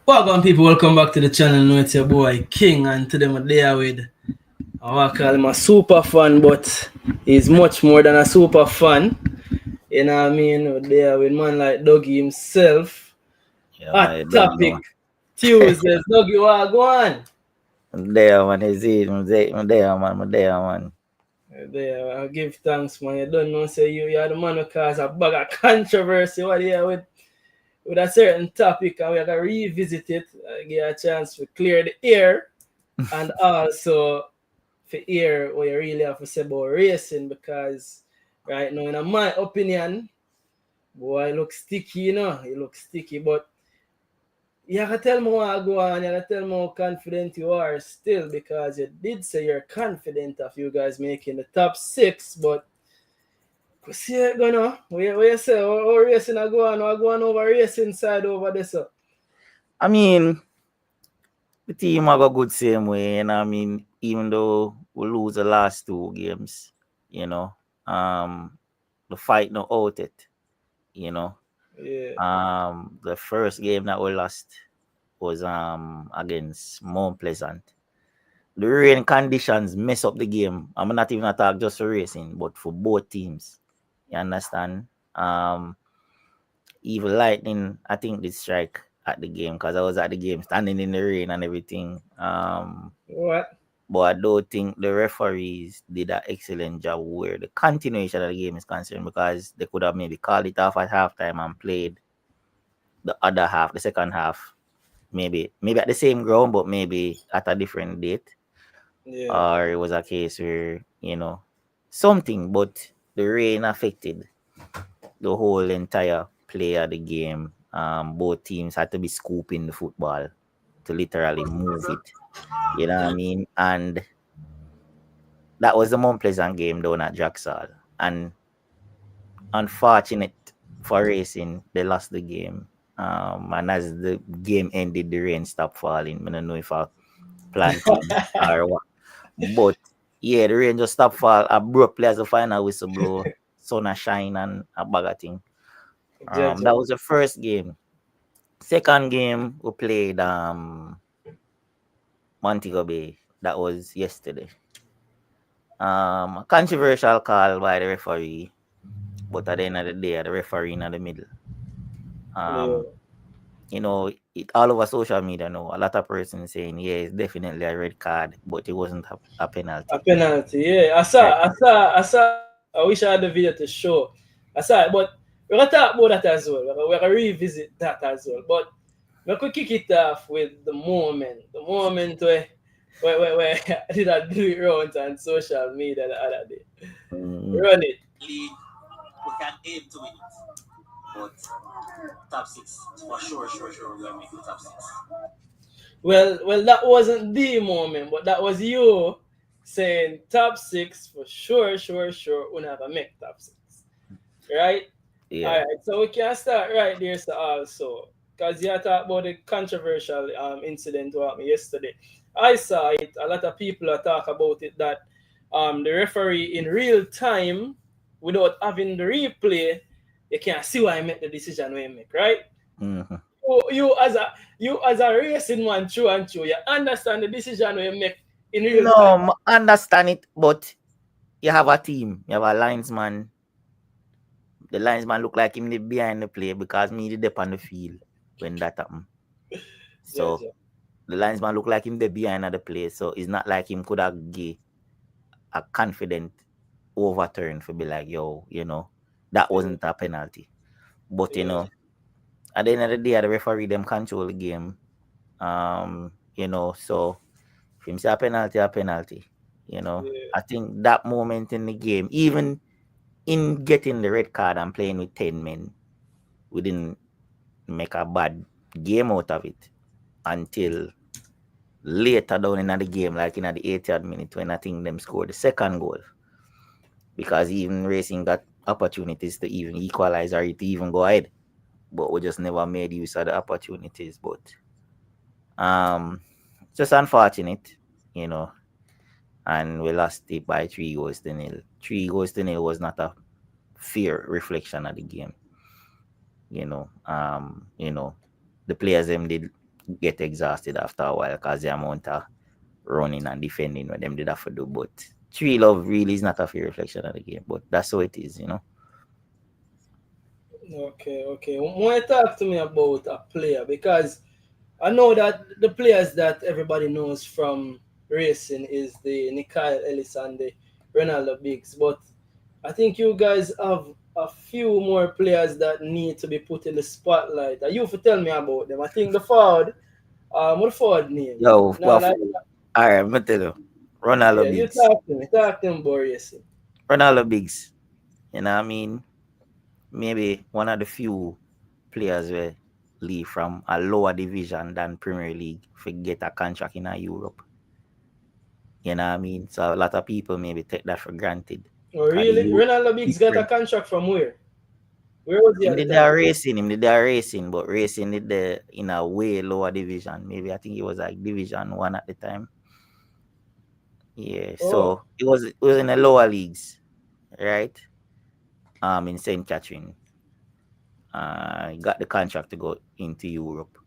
Welcome people, welcome back to the channel. Now it's your boy King, and today I'm there with I want to call him a super fan, but he's much more than a super fan. You know what I mean? We're there with man like Dougie himself. Yeah, Hot man, you don't topic know. Tuesdays. Dougie, what go on? I'm there, man. Is it? I'm there, man. I'm there, man. There, I give thanks, man. You don't know, say you're the man who cause a bag of controversy. What here with a certain topic, and we are gonna revisit it, give a chance to clear the air, and also for hear what you really have to say about racing because right now, in my opinion, boy, it looks sticky, it looks sticky, but you can tell me what I go on, you can tell me how confident you are still because you did say you're confident of you guys making the top six, but we see it gonna, what you say, how racing I go on over racing side over this. So. I mean, the team have a good same way, and I mean, even though we lose the last two games, you know, the fight not out it, you know. Yeah. The first game that we lost was against Mount Pleasant. The rain conditions mess up the game. I'm not even talk just for racing, but for both teams. You understand? Even lightning, I think did strike at the game because I was at the game standing in the rain and everything. What? But I don't think the referees did an excellent job where the continuation of the game is concerned because they could have maybe called it off at halftime and played the other half, the second half, maybe at the same ground, but maybe at a different date. Yeah. Or it was a case where, something, but the rain affected the whole entire play of the game. Both teams had to be scooping the football to literally move it. You know what I mean? And that was the Mount Pleasant game down at Jacksal. And unfortunate for racing, they lost the game. And as the game ended, the rain stopped falling. I don't know if I planted or what. But yeah, the rain just stopped fall abruptly as the final whistle blow. Sun a shine and a bag of thing. Judge. That was the first game. Second game we played Montego Bay. That was yesterday. A controversial call by the referee, but at the end of the day, the referee in the middle. Yeah. Um, it all over social media now. A lot of persons saying, yeah, it's definitely a red card, but it wasn't a A penalty. penalty, yeah. Right. I saw. I wish I had the video to show. I saw it, but we're gonna talk about that as well. We're gonna revisit that as well. But we could kick it off with the moment where did I do it rounds on social media the other day. Mm-hmm. Run it. League, we can aim to win it. But top six, for sure, we're gonna make the top six. Well, that wasn't the moment, but that was you saying top six for sure. We're not gonna make top six, right? All Yeah. right, so we can start right there. So also, because you talked about the controversial incident what happened yesterday, I saw it. A lot of people are talk about it that the referee in real time, without having the replay, you can't see why he make the decision we make, right? Mm-hmm. You as a racing man, true and true, you understand the decision we make in real time. No, understand it, but you have a team. You have a linesman. The linesman look like him behind the play because me did up on the field when that happened. Yeah, So the linesman look like him the behind the play. So it's not like him could have give a confident overturn for be like, yo, that wasn't a penalty. But yeah, at the end of the day, the referee them control the game. So if him say a penalty, a penalty. yeah, I think that moment in the game, even in getting the red card and playing with 10 men, we didn't make a bad game out of it until later down in the game, like in the 80th minute when I think them scored the second goal. Because even Racing got opportunities to even equalize or to even go ahead. But we just never made use of the opportunities. But just unfortunate, you know, and we lost it by 3 goals to nil. 3 goals to nil was not a fair reflection of the game. You know, the players them did get exhausted after a while because the amount of running and defending what them did have to do. But 3 love really is not a fair reflection of the game, but that's how it is, you know. Okay, okay. Want to talk to me about a player because I know that the players that everybody knows from racing is the Nickyle, Ellis, and the Ronaldo Bigs, but I think you guys have a few more players that need to be put in the spotlight. Are you for tell me about them? I think the forward, what the forward name? Yo, No, well, like all right, I'm gonna tell you, Ronaldo yeah, you Bigs, talk to me about racing. Ronaldo Bigs. You know what I mean? Maybe one of the few players where leave from a lower division than Premier League for get a contract in a Europe. You know what I mean? So a lot of people maybe take that for granted. Oh, Cause the really? youth Ronaldo Bigs got a different. contract from where? Where was he Him at the did that time? racing, but racing did the in a way lower division. Maybe I think it was like Division 1 at the time. Yeah, Oh, so it was in the lower leagues, right? In Saint Catherine. Got the contract to go into Europe.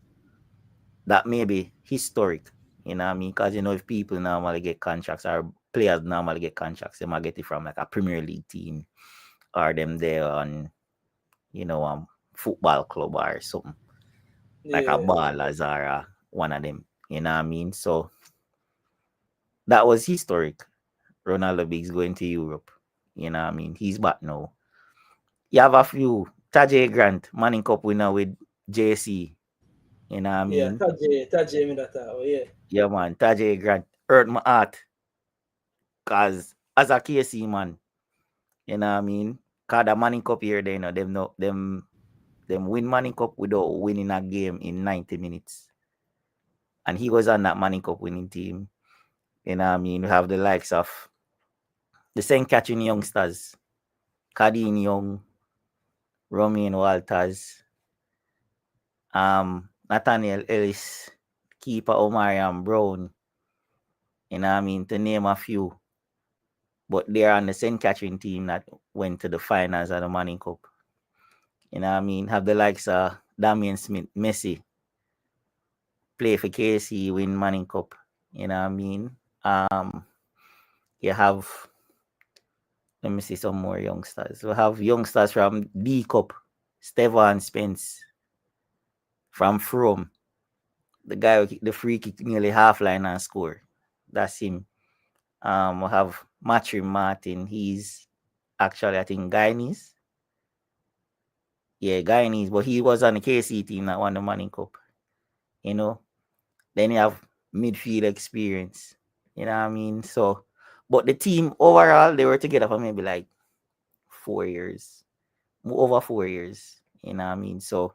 That may be historic, you know what I mean? Because if people normally get contracts or players normally get contracts, they might get it from like a Premier League team or them there on, football club or something like a yeah, Ballers or one of them, you know what I mean? So that was historic. Ronaldo Biggs going to Europe, you know what I mean? He's back now. You have a few Tajay Grant, Manning Cup winner with JC, you know what I yeah. mean? Tajay me that. Oh, yeah, Yeah, man, Tajay Grant hurt my heart because as a KC man, you know what I mean? Cause the Manning Cup here, they know them no them win Manning Cup without winning a game in 90 minutes. And he was on that Manning Cup winning team. You know what I mean? We have the likes of the St. Catherine youngsters, Cadine Young, Romain Walters, Nathaniel Ellis, keeper Omarion Brown, you know what I mean, to name a few. But they're on the St. Catherine team that went to the finals of the Manning Cup. You know what I mean? Have the likes of Damian Smith, Messi, play for KC, win Manning Cup. You know what I mean? You have, let me see some more youngsters. We have youngsters from D Cup, Stevan Spence from From, the guy who kicked the free kick nearly half line and score. That's him. We have Matthew Martin. He's actually, I think, Guyanese. Yeah, Guyanese, but he was on the KC team that won the Manning Cup. You know, then you have midfield experience. You know what I mean? So, but the team overall, they were together for maybe like 4 years, over 4 years. You know what I mean? So,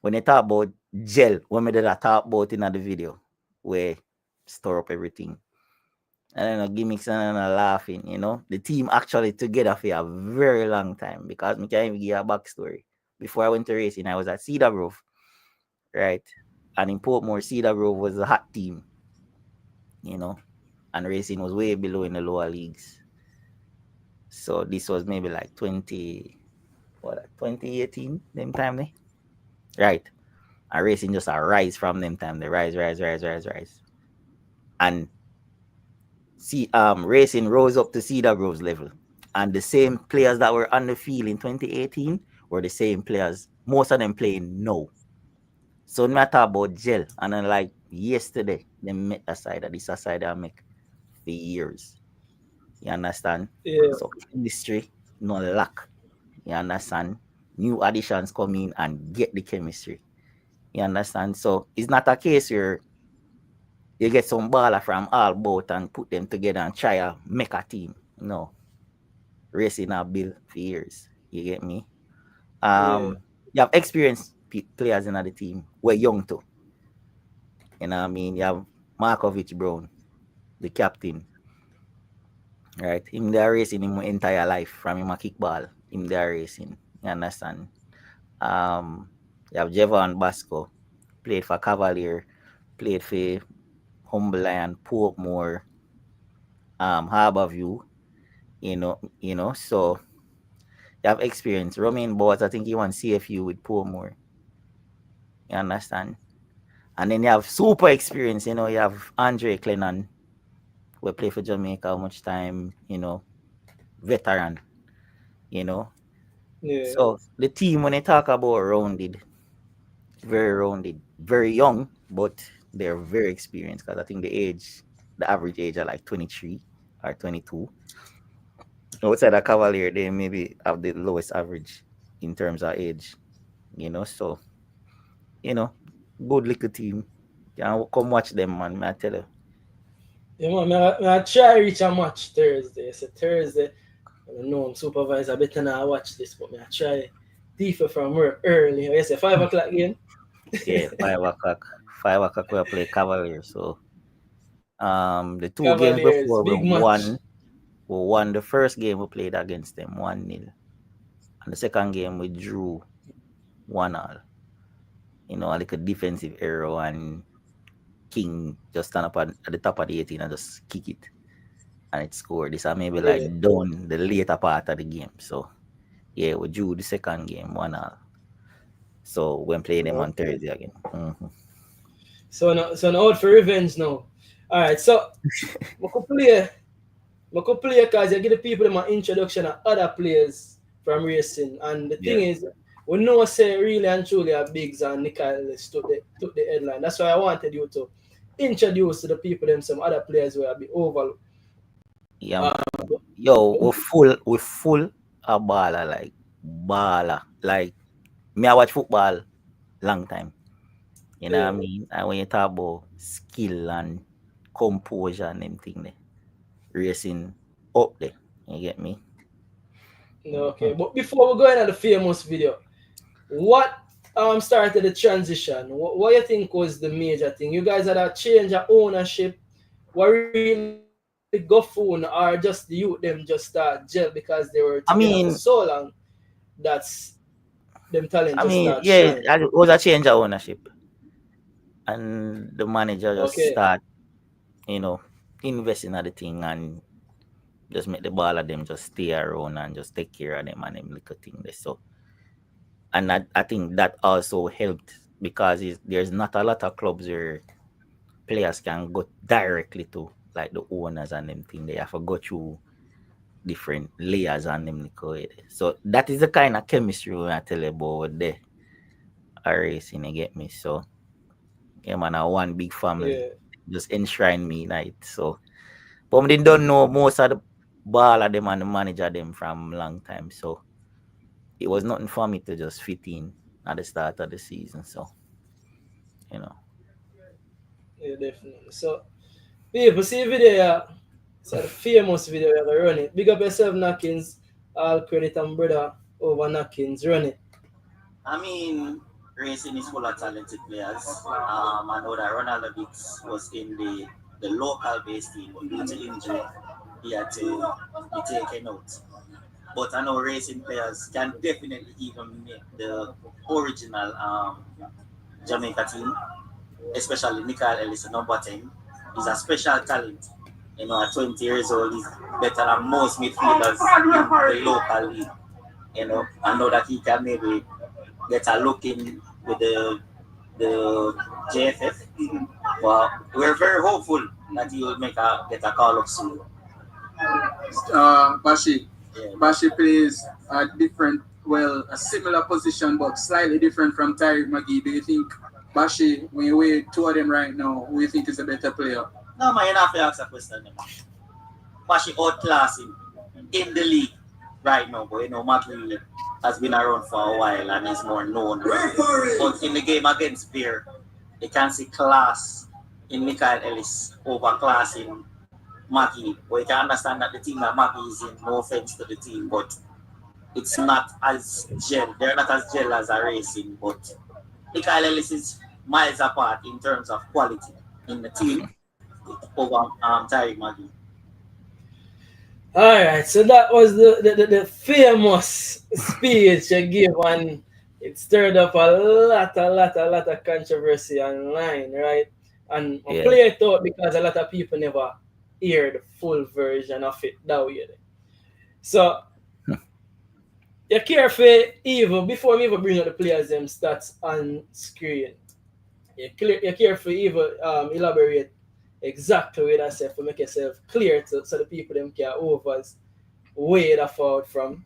when they talk about gel, when we did I talk about in the video, where store up everything. I don't know, gimmicks and laughing, the team actually together for a very long time because me can't even give a backstory. Before I went to racing, I was at Cedar Grove, right? And in Portmore, Cedar Grove was a hot team, you know, and racing was way below in the lower leagues. So this was maybe like 2018, them time there. Right. And racing just a rise from them time. They rise. And racing rose up to Cedar Grove's level. And the same players that were on the field in 2018 were the same players. Most of them playing now. So no matter about gel. And then like yesterday, they met aside that this aside I make for years. You understand? yeah, So chemistry, no lack. You understand? New additions come in and get the chemistry. You understand? So it's not a case where you get some baller from all boat and put them together and try to make a team. No. Racing a bill for years. You get me? yeah, You have experienced players in the team. We're young too. You know what I mean? You have Markovich Brown, the captain, right? Him there racing him entire life from him a kickball. Him there racing. You understand? You have Jevon Basco, played for Cavalier, played for Humble Lion, Portmore, Harborview, so you have experience. Romain Boas, I think he won CFU with Portmore. You understand? And then you have super experience, you have Andre Clennon, who play for Jamaica how much time, veteran, you know. Yeah. So the team, when they talk about rounded, very rounded, very young, but they're very experienced because I think the average age are like 23 or 22. Outside the Cavalier, they maybe have the lowest average in terms of age, So, you know, good little team. Can come watch them, man. I tell you. Yeah, man, I try reach a match Thursday. So Thursday, I don't know, I'm supervisor, better not watch this, but I try deeper from work early. I say 5 o'clock again. Yeah, 5 o'clock. 5 o'clock we play Cavalier. So the two games Cavaliers, before big match. we won the first game we played against them 1-0. And the second game we drew 1-all. A little defensive error and King just stand up at the top of the 18 and just kick it. And it scored. This are maybe like Yeah. down the later part of the game. So yeah, we drew the second game 1-all. So when playing them on Okay. Thursday again. So now out for revenge now. Alright, so I could play because you give the people them an introduction of other players from racing. And the thing Yeah. is, we know say really and truly are Biggs and Nickyle Ellis took the headline. That's why I wanted you to introduce to the people them some other players who have been overlooked. Yeah, Um, man. Yo, we're full of baller, like baller. Like me, I watch football long time. You know what I yeah. mean? And when you talk about skill and composure and them thing there, racing up there. You get me? Okay, but before we go into the famous video, what started the transition? What you think was the major thing? You guys had a change of ownership. What really go phone or just the youth them just start gel because they were together for I so long? mean, That's them talent just start shine. yeah, it was a change of ownership, and the manager just Okay, start, you know, investing at the thing and just make the ball of them just stay around and just take care of them and them little thing there. So, and I think that also helped because there's not a lot of clubs where players can go directly to like the owners and them thing. They have to go through different layers and them little way there. So that is the kind of chemistry when I tell you about the racing, you get me? So yeah, man, I one big family yeah, just enshrine me like so. But they don't know most of the ball of them and the manager them from long time. So it was nothing for me to just fit in at the start of the season. So, you know. yeah, definitely. So people see the video, yeah. So the famous video you have run it. Big up yourself, Knockins. All credit and brother over Knockins. Run it. I mean, racing is full of talented players. I know that Ronaldo Dix was in the local based team, but due to injury, he had to be taken out. But I know racing players can definitely even make the original Jamaica team, especially Nickyle Ellis, number 10. He's a special talent. At 20 years old, he's better than most midfielders in the local league. I know that he can maybe get a look in with the JFF. But we're very hopeful that he will get a call up soon. Bashi. Yeah. Bashi plays a different, well, a similar position, but slightly different from Tyreek Magee. Do you think Bashi, when you weigh two of them right now, who you think is a better player? No, man, you don't have to ask a question. Bashi outclass him in the league right now, but Magee has been around for a while and is more known. But in the game against Beer, you can see class in Nickyle Ellis overclassing Magee. But you can understand that the team that Magee is in, no offense to the team, but it's not as gel. They're not as gel as a racing, but Nickyle Ellis is miles apart in terms of quality in the team over Tyreek Magee. All right, so that was the famous speech you gave, and it stirred up a lot of controversy online, right? And I Yeah. play it out because a lot of people never hear the full version of it that way. So you care for even before me even bring up the players them stats on screen. you carefully even elaborate exactly what I said to make yourself clear so the people them can overs way that forward from.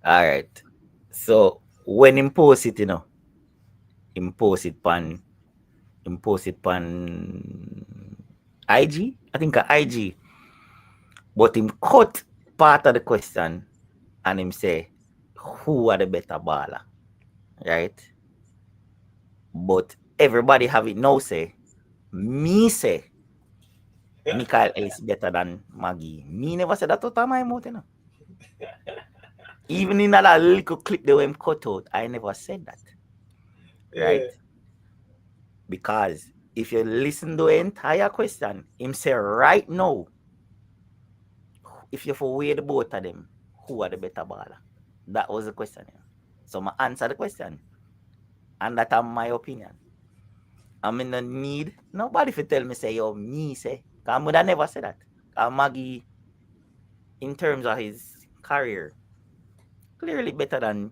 All right. So when impose it, impose it pan IG. I think a IG. But him cut part of the question and him say, who are the better baller? Right? But everybody have it now say, me say, Nickyle is better than Magee. Me never said that out of my mouth, Even in that little clip they were cut out, I never said that. Right? Yeah. Because if you listen to the entire question, him say right now, if you for weigh the both of them, who are the better baller? That was the question. So I answer the question. And that's my opinion. I'm in the need. Nobody for tell me say, yo, me say. Because I would have never said that. Magee, in terms of his career, clearly better than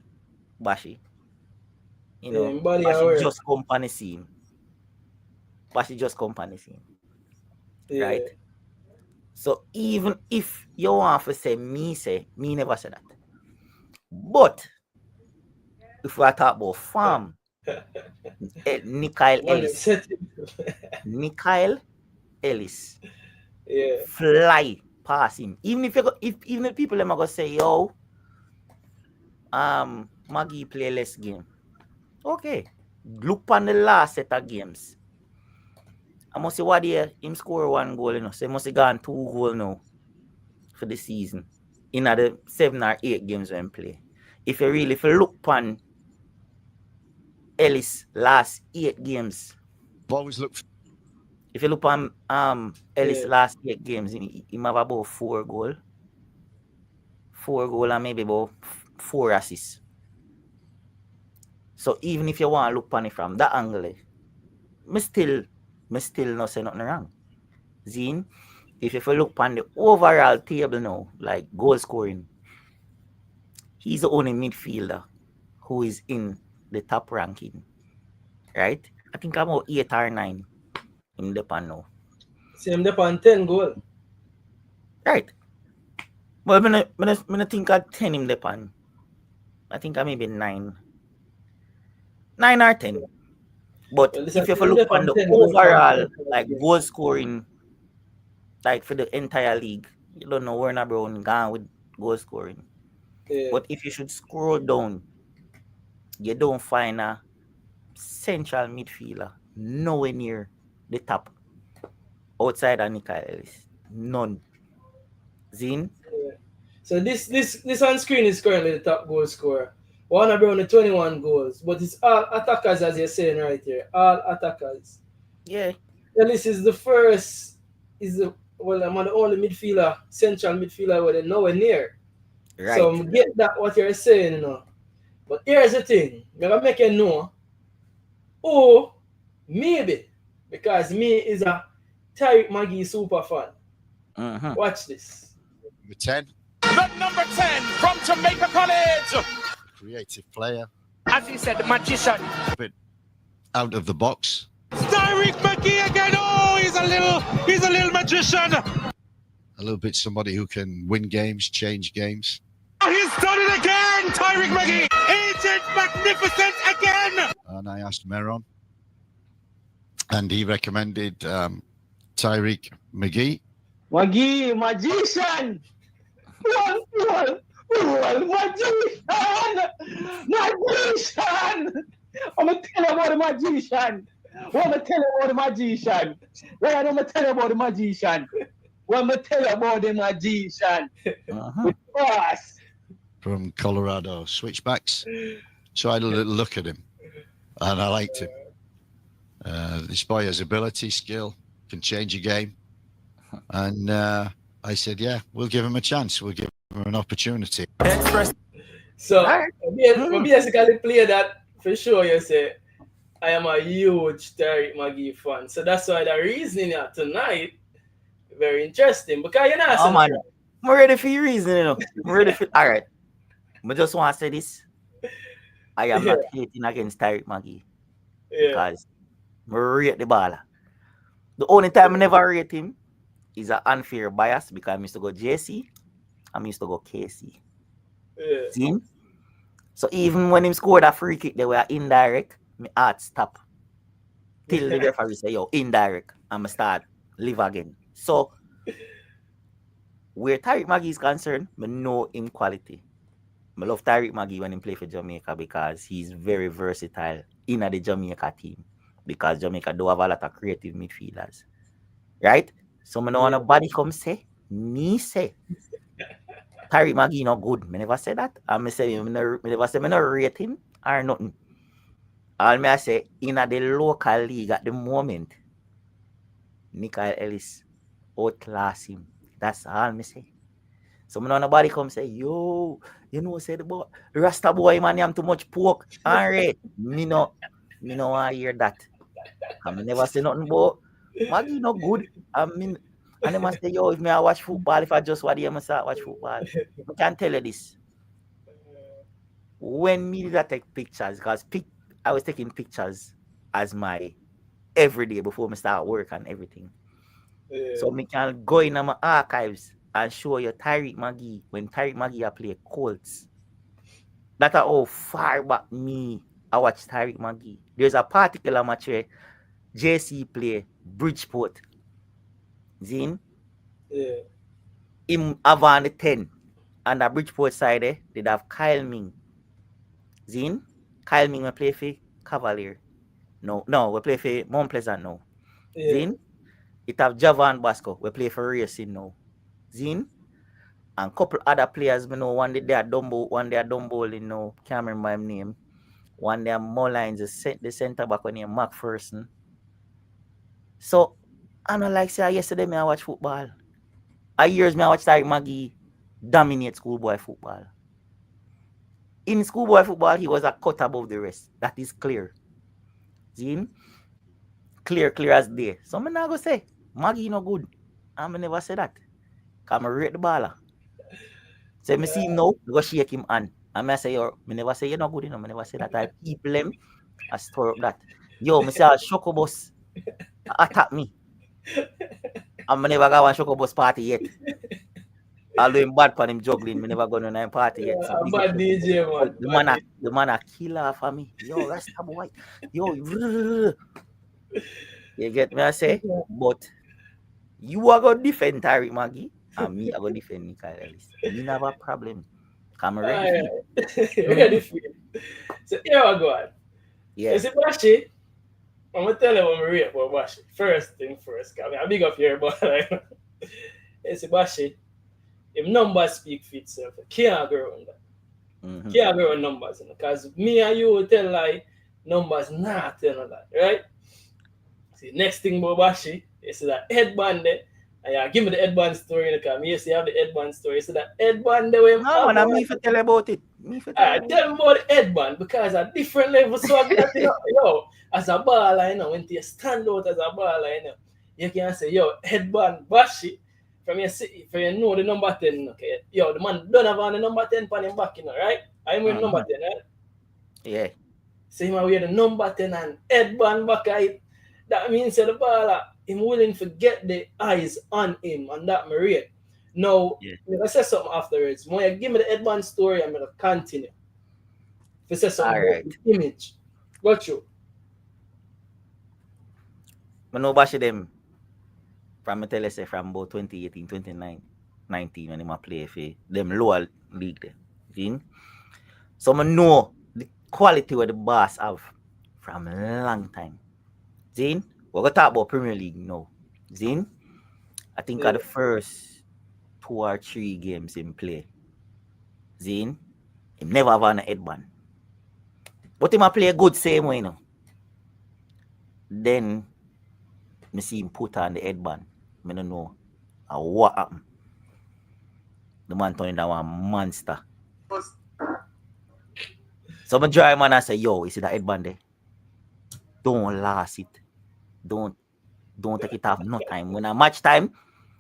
Bashi. Body Bashi aware. just come on the scene. Yeah. Right? So even if you want to say, me never said that. But if we are talking about farm, Nickyle Ellis. Nickyle Ellis. Yeah. Fly past him. Even if people them are gonna say, yo, Magee play less game. Okay. Look on the last set of games. I must say what year him score 1 goal, So he must have gone 2 goals now for the season. In the 7 or 8 games when play. If you look on Ellis last 8 games. Always look. If you look on Ellis last 8 games, he have about 4 goals. 4 goals and maybe about 4 assists. So even if you want to look on it from that angle, me still not say nothing wrong. Zine, if you look on the overall table now, like goal scoring, he's the only midfielder who is in the top ranking. Right? I think I'm about 8 or 9 in the pan now. See him on 10 goal. Right. But I think at 10 in the pan. I think I maybe 9. 9 or 10. But Well, if you listen, look on the overall like yeah. goal scoring, like for the entire league, you don't know Werner Brown gone with goal scoring. Yeah. But if you should scroll down, you don't find a central midfielder nowhere near the top outside of Nickyle Ellis. None. Zine? Yeah. So this on screen is currently the top goal scorer. Warner Brown with 21 goals, but it's all attackers as you're saying right here. All attackers. Yeah. Ellis is the first. I'm the only midfielder, central midfielder where they're nowhere near. Right. So get that what you're saying, But here's the thing, I'm gonna make you know. Or maybe because me is a Tyreek Magee super fan. Mm-hmm. Watch this. Number 10. The number 10 from Jamaica College. Creative player. As he said, the magician. A bit out of the box. Tyreek Magee again. Oh, he's a little magician. A little bit somebody who can win games, change games. He's done it again, Tyreek Magee. Agent Magnificent again. And I asked Meron, and he recommended Tyreek Magee. Magee, magician! Magician! Magician! I'm going to tell you about the magician. I'm going to tell you about the magician. Right, I'm going to tell you about the magician. I'm going to tell you about the magician. Uh-huh. Boss. From Colorado Switchbacks. So I had a little look at him, and I liked him. This boy has ability, skill, can change a game. And I said, yeah, we'll give him a chance. We'll give him an opportunity. So, we basically play that for sure. You say, I am a huge Tyreek Magee fan. So that's why the reasoning tonight very interesting. Because you're not I'm ready for your reasoning, I'm ready for all right. I just want to say this. I am not hating against Tyreek Magee. Because I rate the baller. The only time I never rate him is an unfair bias because I used to go JC, I used to go KC. Yeah. See? So even when him scored a free kick, they were indirect, my heart stop. Till the referee say, yo, indirect, I'ma start live again. So where Tyreek Magee is concerned, I know him quality. I love Tyreek Magee when he play for Jamaica because he's very versatile in the Jamaica team. Because Jamaica do have a lot of creative midfielders. Right? So I know when nobody come say, me say Tyreek Magee not good. I never say that. I say I never say I not rate him or nothing. All me I say in the local league at the moment, Nickyle Ellis outclass him. That's all me say. So know nobody come say, yo, you know, say the boy, the Rasta boy man, you have too much pork. Alright. Me no want to hear that. I never say nothing about Magee no good. I mean, and they must say, yo, if me I watch football, if I just watch him, I start watch football. I can tell you this. When me did I take pictures, because I was taking pictures as my everyday before me start work and everything. Yeah. So me can go in my archives and show you Tyreek Magee when Tyreek Magee I play Colts. That's how far back me I watch Tyreek Magee. There's a particular match where JC play Bridgeport. Zin? Yeah. Him have on the 10. And the Bridgeport side they'd have Kyle Ming. Zin? Kyle Ming will play for Cavalier. No, we play for Mount Pleasant now. Yeah. Zin? It have Javan Basco. We play for Racing now. Zin? And couple other players, you know, one day they are Dumbo, you know, can't remember my name. One day Mullines, the center back when named McPherson. So, I don't like say yesterday me I watch football. A years me I watch Tyreek Magee dominate schoolboy football. In schoolboy football, he was a cut above the rest. That is clear. See? Clear as day. So I'm not gonna say Magee no good. I'm never say that. Cause I rate the baller. So me see him now, I go shake him hand. And I say, yo, me never say you're not good enough. I never say that. I people them, I store up that. Yo, me say a Shoko Bus attack me. And I never got one Shoko Bus party yet. Although him bad for him juggling, me never go to no party yet. So Yeah, bad DJ, man. The man a killer for me. Yo, Rasta boy. Yo, you get me I say? But you are going to defend Tyreek Magee and me are going to defend Nickyle Ellis. Me never have a problem. I'm ready for it. Ready for it. So here I go. Yeah. You see, Bashi, I'm going to tell you what I rate about Bashi. First thing first, because I'm big up here, but like, you see, Bashi, if numbers speak for itself, you can't go around that. Mm-hmm. Can't go around numbers, because me and you will tell like numbers not tell that, right? See, next thing about Bashi, you see that headband there. And yeah, give me the headband story, because me you have the headband story. You see that headband there. No, man, I'm me for tell about it. Tell me about the headband, because at different levels, so I get yo, as a baller, you know, when you stand out as a baller, you know, you can say, yo, headband, Bashi, from your city, from you know the number 10, okay? Yo, the man don't have on the number 10 on him back, you know, right? I'm with number 10, right? Yeah. So him wear the number 10 and headband back at it. That means that the baller, him willing to get the eyes on him, and that me rate. Now, if I say something afterwards, when you give me the headband story, I'm going to continue. If I say something about the image, got you. I know Bashi them from from about 2018, 2019 when I play for them lower league there. See? So I know the quality where the boss have from a long time. Zin, we're gonna talk about Premier League now. Zin, I think the first 2 or 3 games in play. Zin, he never have on a headband. But he might play a good same way, you know. Then me see him put on the headband. I don't know what happened. The man turned into a monster. So I drive man and say, yo, you see that headband there? Don't last it. Don't take it off no time. When a match time,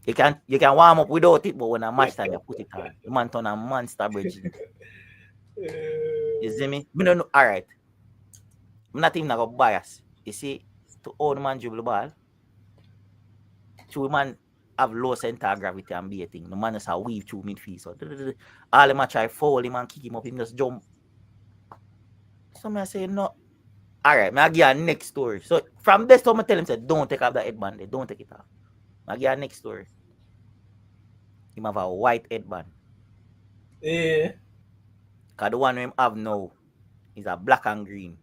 you can warm up without it, but when a match time, you put it on. The man turn a monster bridge. You see me? Me don't know. All right. I'm not even gonna bias. You see, to own the man dribble the ball. Two man have low center of gravity and be a thing. The man just a weave through midfield. So all them a try foul him and kick him up, him just jump. So I say no. Alright, I give you a next story. So from this time I tell him say don't take off the headband, don't take it off. I give you a next story. Him have a white headband. Yeah. Cause the one him have now is a black and green.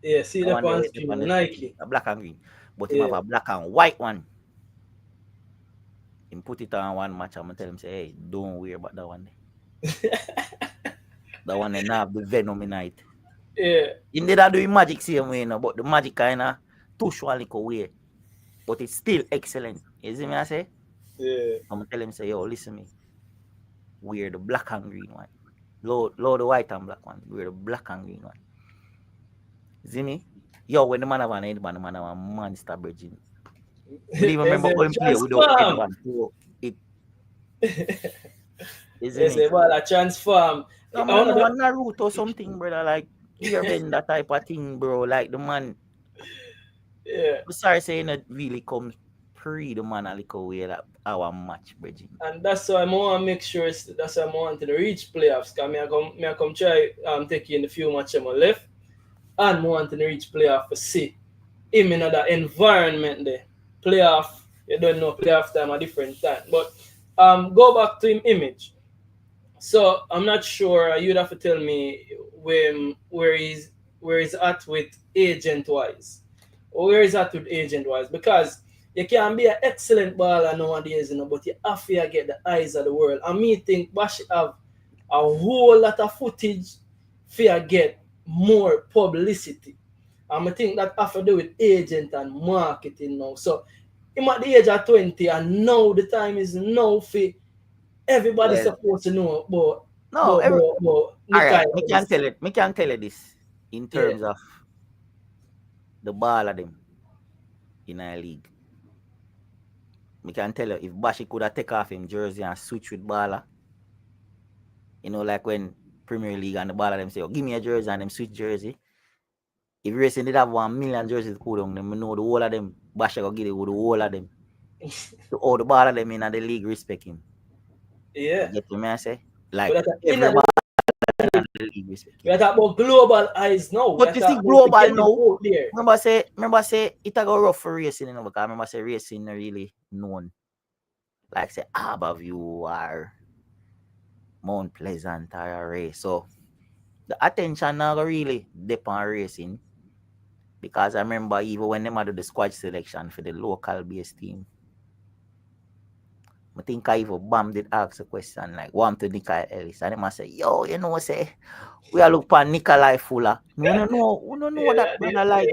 Yeah, see the pants Nike. A black and green. But him have a black and white one. Him put it on one match. I'm gonna tell him say, hey, don't worry about that one. That one they have the venom in it. Yeah. Indeed, I do magic same way, no, but the magic kinda touch one little way. But it's still excellent. You see me I say? Yeah. I'm gonna tell him say, yo, listen me. We're the black and green one. Low the white and black one. We're the black and green one. See me? Yo, when the man have an headband, the man have a monster bridging. I even remember going play without headband. So it is it? Well, a transform. No man, no one Naruto or something, brother. Like even that type of thing, bro. Like the man. Yeah. I'm sorry saying it really comes pre the man a little way that our match, bridging. And that's why I want to make sure that's why I want to reach playoffs. Cause me I come try taking the few matches on left. And I want to reach playoff for see him in that environment there. Playoff, you don't know playoff time a different time. But go back to him image. So I'm not sure you'd have to tell me where he's at with agent wise. Or where he's at with agent wise. Because you can be an excellent baller nowadays, you know, but you have to get the eyes of the world. And me think Bashi have a whole lot of footage for get more publicity. And I think that have to do with agent and marketing now. So him at the age of 20 and now the time is now for everybody supposed to know about Nickyle. Alright, me can tell you this in terms of the ball of them in our league. Me can tell you if Bashi could have take off him jersey and switch with baller. You know, like when Premier League and the baller them say, oh, give me a jersey and them switch jersey. If Racing did have 1 million jerseys to put on them, I know the whole of them, Bashi go get it with the whole of them. So all the baller them in the league respect him. Yeah. You get what I say? Like everybody in the league respect him. We are talking about global eyes now. But you see global now. Remember say it go rough for Racing, you know, because remember say Racing not really known. Like say Harborview or Mount Pleasant or a race. So the attention now really depend on Racing. Because I remember even when they do the squad selection for the local base team, I think I even Bam did ask a question like, want to Nickyle Ellis? And they must say, yo, you know, say, we are looking for Nickyle Fuller. We don't know that brother like.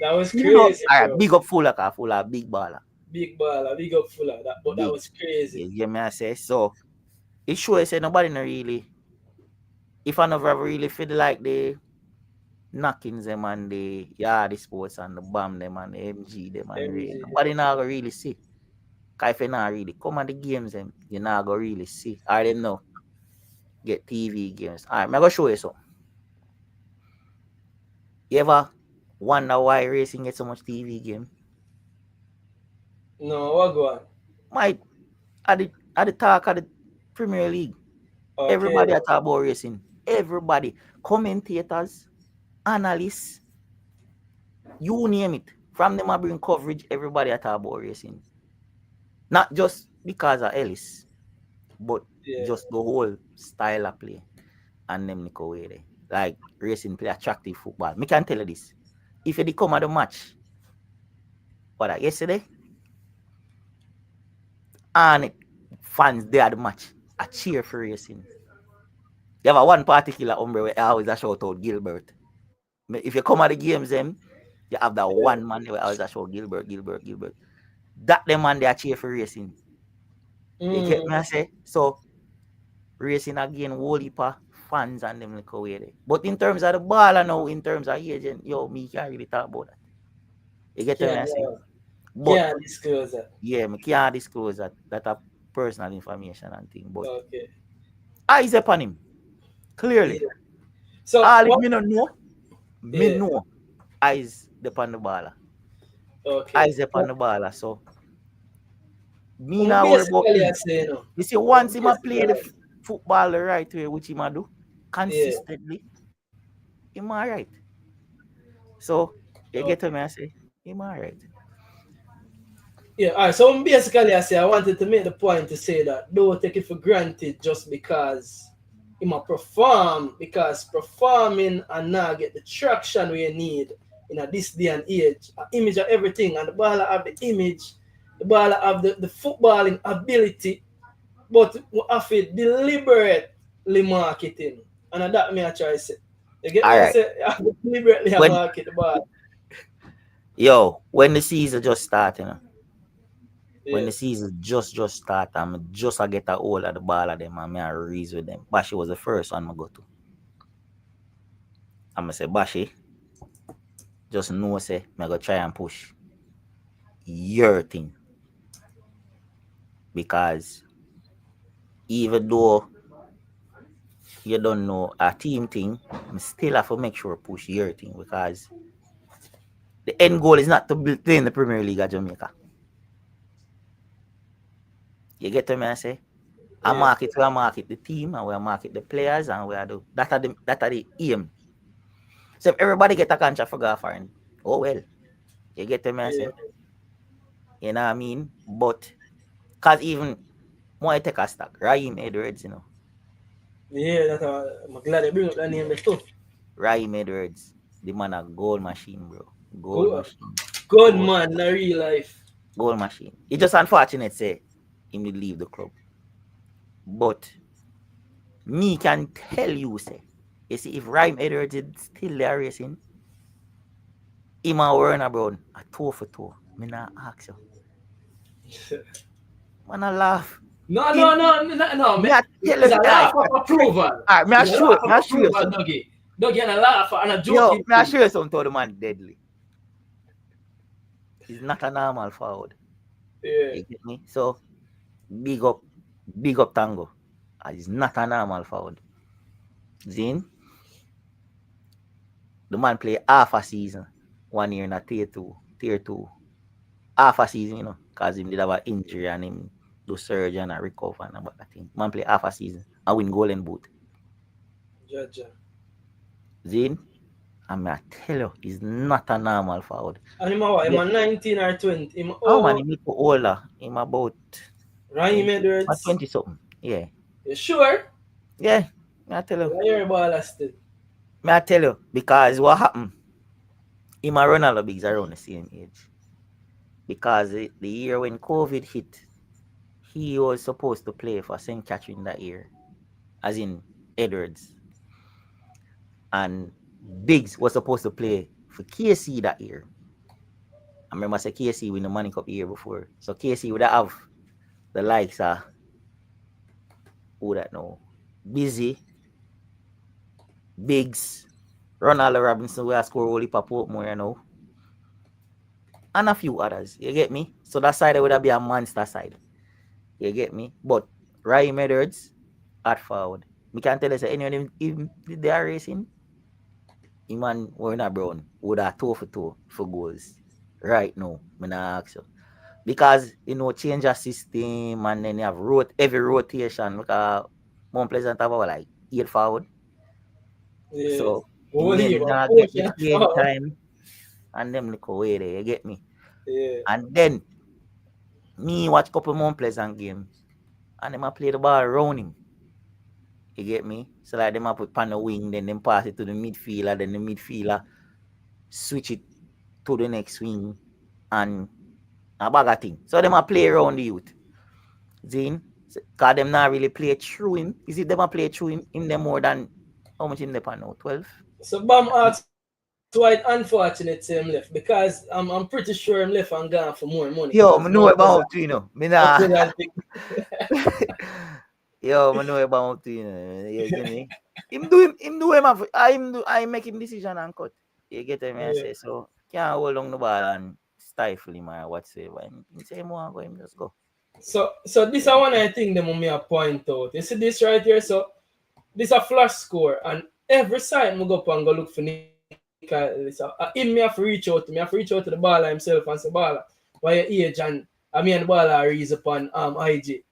That was crazy. You know, all right, big up Fuller, because Fuller big baller. Big up Fuller. That was crazy. Yeah, me I say. So, it shows say nobody no really, if I never really feel like the knockings them and the yard sports and the Bam them and the MG them and nobody not really see. Because if you not really come on the games them, you not go really see. Or them no get TV games. Alright, I'm going to show you something. You ever wonder why Racing get so much TV game? No, what go on? At the talk of the Premier League. Okay. Everybody talk about Racing. Everybody. Commentators, analysts, you name it. From them I bring coverage, everybody talk about Racing. Not just because of Ellis, but just the whole style of play and them Nickyle way there. Like Racing play attractive football. Me can tell you this. If you come at the match, what yesterday, and fans there at the match, a cheer for Racing. You have one particular hombre where I always shout out Gilbert. If you come at the games, them, you have that one man where I always shout Gilbert. That the man they cheer for Racing. You get me I say? So Racing again whole heap of fans and them like away there. But in terms of the baller now, in terms of agent, yo, me can't really talk about that. You get me I say? But can't disclose that. Yeah, me can't disclose that. That are personal information and thing. But eyes upon him. Clearly. Yeah. So all if me not know, me know eyes upon the baller. Okay. Eyes up on the ball. So me I'm now worry about basically I him. say, you know. You see, once him a Basically, play the football the right way, which him a do yeah. consistently, him alright. So you get to Okay. me, I say, him alright. Yeah, all right. So basically, I say I wanted to make the point to say that don't take it for granted just because he might perform, because performing and now get the traction we need in a this day and age. An image of everything, and the baller have the image, the baller have the footballing ability, but we have to deliberately marketing, and that me I try to say. You get me? I Alright. say I have to deliberately When market the ball. when the season just starting, when Yeah, the season just start, I'm just I get a hold of the ball of them and me I raise with them. Bashi was the first one I go to. I'm gonna say Bashi, just know say me go try and push your thing. Because even though you don't know a team thing, I still have to make sure push your thing because the end goal is not to play in the Premier League of Jamaica. You get to me I say? I yeah, market the team and we market the players and we are do that are the aim. So if everybody get a contract for golf foreign, oh well. You get to me I yeah, say? You know what I mean? But cause even more I take a stock, Raheem Edwards, you know. yeah. That I'm glad they bring up that name there too. Raheem Edwards, the man a goal machine, bro. Goal Good, machine. good Goal, man in real life. goal machine. It's just unfortunate say him will leave the club. But me can tell you say, you see if Raheem Edwards is still there racing, him and Werner Brown a toe for toe. Me not ask you. Man I laugh. No, Him no, no, no, no, me man. I tell It's you a I laugh of approval. me I It's a show laugh me of I show you approval, something. Dougie. Dougie and a laugh and a Yo, joking me I thing. show you something to the man deadly. He's not a normal forward. Yeah, You get me? So big up, big up Tango. He's not a normal forward. Zin, the man play half a season, 1 year in a tier two. Half a season, you know, because him did have an injury and him do surgery and recover and about that thing. Man play half a season and win golden boot. Jaja. Zin, and I tell you, he's not a normal forward. And him a what? Him Yeah. a 19 or 20. Him Oh man, oh, he make older. Him about Raheem 20, Edwards. 20 something. Yeah. You sure? Yeah. I tell you. I hear ball still. I tell you, because what happened? Him and Ronaldo Biggs around the same age. Because the year when COVID hit, he was supposed to play for St. Catherine that year, as in Edwards. And Biggs was supposed to play for KC that year. I remember I said KC win the Money Cup year before. So KC would have the likes of who that know. Busy, Biggs, Ronaldo Robinson, who score only for Portmore, you know. And a few others. You get me? So that side would be a monster side. You get me? But Raheem Edwards at forward. We can tell you say anyone if they are racing, him and Werner Brown would have toe for toe for goals. Right now, me not ask you. Because you know, change a system and then you have every rotation because Mount Pleasant have like 8 forward. Yeah. So him Holy, maybe a not get the portion game forward. time and them look away there, you get me? Yeah. And then me watch couple Mount Pleasant game and them a play the ball around him. You get me? So like them a put pan the wing, then them pass it to the midfielder, then the midfielder switch it to the next wing and a bag of thing. So them a play around the youth. Zin, cause them not really play through him. Is it them a play through him them more than how much him they pan now? 12? So Bam asked why it unfortunate to him left because I'm pretty sure him left and gone for more money Yo, because I know Mount Pleasant, about you know. Me Mount nah. Pleasant pick. Yo, I know about you know. You get me? I make him decision and cut. You get me? I Yeah. say so can't hold on the ball and stifle him or whatsoever. And him say more go him just go. So this is one I think them me a point out. You see this right here? So this a flash score and every side I go up and go look for Nickyle. Nickyle. Him me have to reach out to me. I have to reach out to the baller himself and say, baller, why your age and I mean the baller raise upon IG.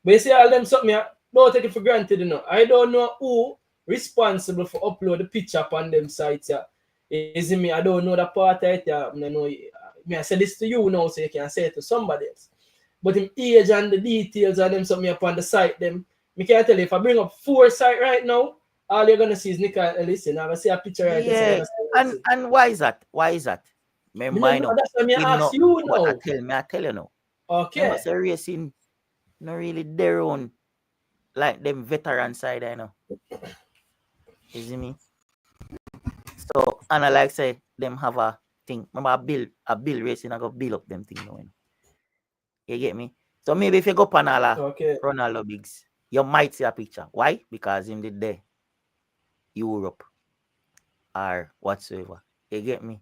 But you see all them something, don't take it for granted, you know. I don't know who responsible for upload the picture upon them sites. Yeah. Is it me? I don't know that part of it. Yeah. I know. Me I say this to you now, so you can say it to somebody else. But him age and the details of them something upon the site, them. Me can tell you, if I bring up 4 sites right now, all you're gonna see is Nickyle Ellis. And I'm gonna see a picture right there. Yeah. And why is that? Why is that? Remember, I know. That's what I ask you now. I tell you now. Okay. Remember, say racing, not really their own, like them veteran side, I know. You see me? So, and I like say, them have a thing. Remember, a bill racing, I go build up them thing now. You get me? So maybe if you go Panala, Ronaldo Biggs, you might see a picture. Why? Because him did there, Europe, or whatsoever. You get me?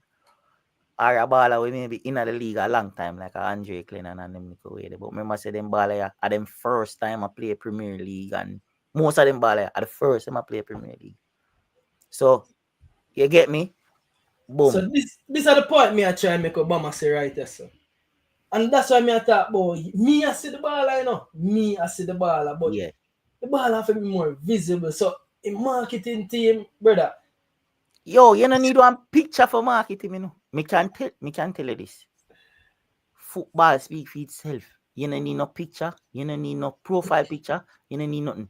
Or a baller we maybe in the league a long time, like a Andre Clennon and them Nico way. But remember say them baller at them first time I play Premier League, and most of them baller at the first time I play Premier League. So you get me? Boom. So this are the point me I try and make Obama say right there, so. And that's why me I talk about me I see the baller, you know. Me I see the baller, but yeah, the baller have to be more visible. So in marketing team, brother. Yo, you don't need one picture for marketing, you know. Me can tell you this. Football speak for itself. You don't need no picture. You don't need no profile picture. You don't need nothing.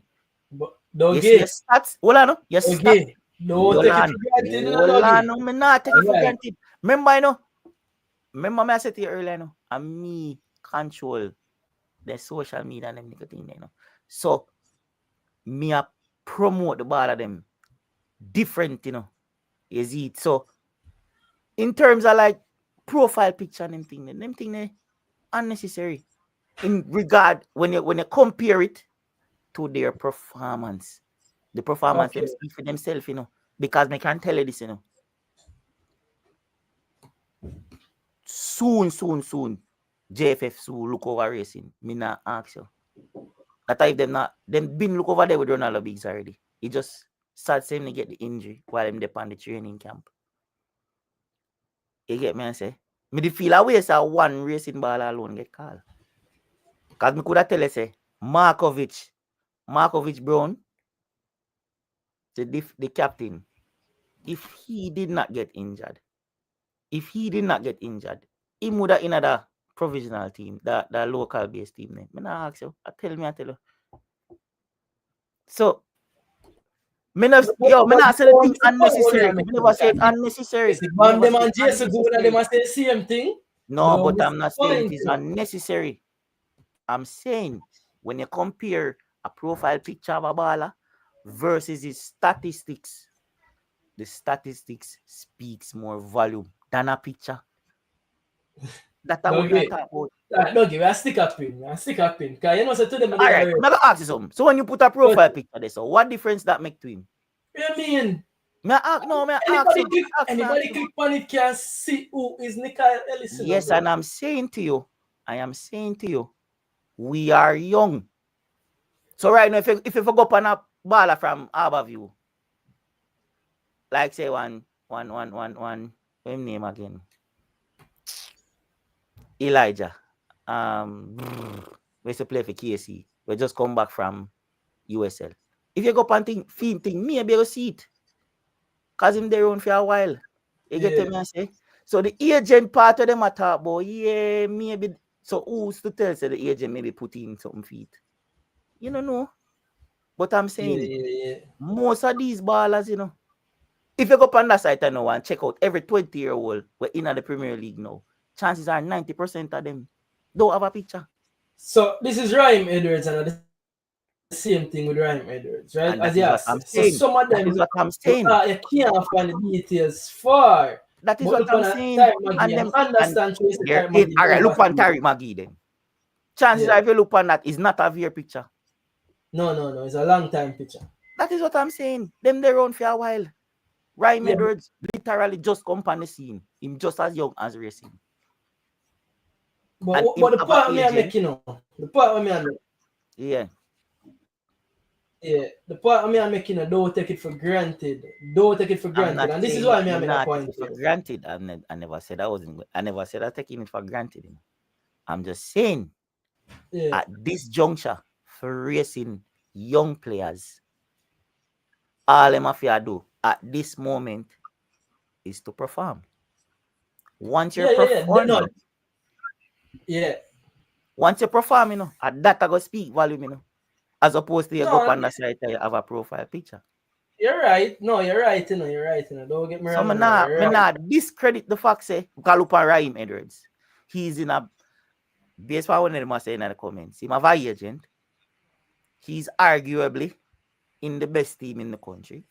But don't you get your stats. Hold on, no. Your stats. Don't take it for granted. Hold on, no. Me not take it for granted. Remember, you know. Remember me I said to you earlier, you know. And me control the social media and them nigga thing, you know. So me a promote the ball of them different, you know. You see it. So in terms of like profile picture and them thing they unnecessary. In regard when you compare it to their performance. The performance them speak for themselves, you know. Because they can tell you this, you know. Soon, JFF soon look over racing. Me not ask you. That if them been look over there with Ronaldo Biggs already. He just sad same to get the injury while him dep on the training camp. You get me and say? Me the feel away say one racing ball alone get called. Cause me could have tell you say Markovic Brown, the captain, if he did not get injured, he would have in the provisional team, the local based team name. Me not ask you. I tell you. So me not say the thing unnecessary. Me never say it unnecessary. Them and Jason go and them say the same thing. No, but I'm not saying it is unnecessary. I'm saying when you compare a profile picture of a baller versus his statistics, the statistics speaks more volume than a picture. That's what we talk about. Don't give me a sticker pin. Because you know, so to them. All right, I'm going to ask you something. So when you put a profile picture there, so what difference that make to him? What do you mean? Anybody click on it can see who is Nickyle Ellis. Yes, and I'm saying to you, we are young. So right now, if you go up on a baller from Harborview, like say one, what name again? Elijah. We used to play for KC. We just come back from USL. If you go up and think, me be able to see it. Cause him there on for a while. You get me and say? So the agent part of them are talk about, maybe. So who's to tell say the agent maybe put in something feet? You don't know. But I'm saying most of these ballers, you know. If you go up on that site I know and check out every 20-year-old we're in the Premier League now, chances are 90% of them don't have a picture. So this is Raheem Edwards and the same thing with Raheem Edwards, right? And so some of them that is what I'm saying. You can't find the details for. That is what I'm saying. And them understand. All right, look on Tyreek Magee then. Chances are if you look on that, it's not a VR picture. No, it's a long time picture. That is what I'm saying. Them they run for a while. Raheem Edwards literally just come on the scene. Him just as young as racing. But the part me I make, you know. The part me I make. Yeah. Yeah, the point I'm making, don't take it for granted. Don't take it for I'm granted. not And this is saying why you I make a not take point it for here. granted. I never said I wasn't. I never said I'm taking it for granted. I'm just saying Yeah. at this juncture for racing young players, all them have to do at this moment is to perform. Once you're Yeah. No. performing, Yeah. once you're performing, at that I go speak volume, as opposed to you go up No, on the side and you have a profile picture. you're right. No, you're right. You're right. Don't get me So wrong. me You're right. not discredit the fact say Galupa Raheem Edwards. He's in a based on what them are saying in the comments. He's a agent. He's arguably in the best team in the country.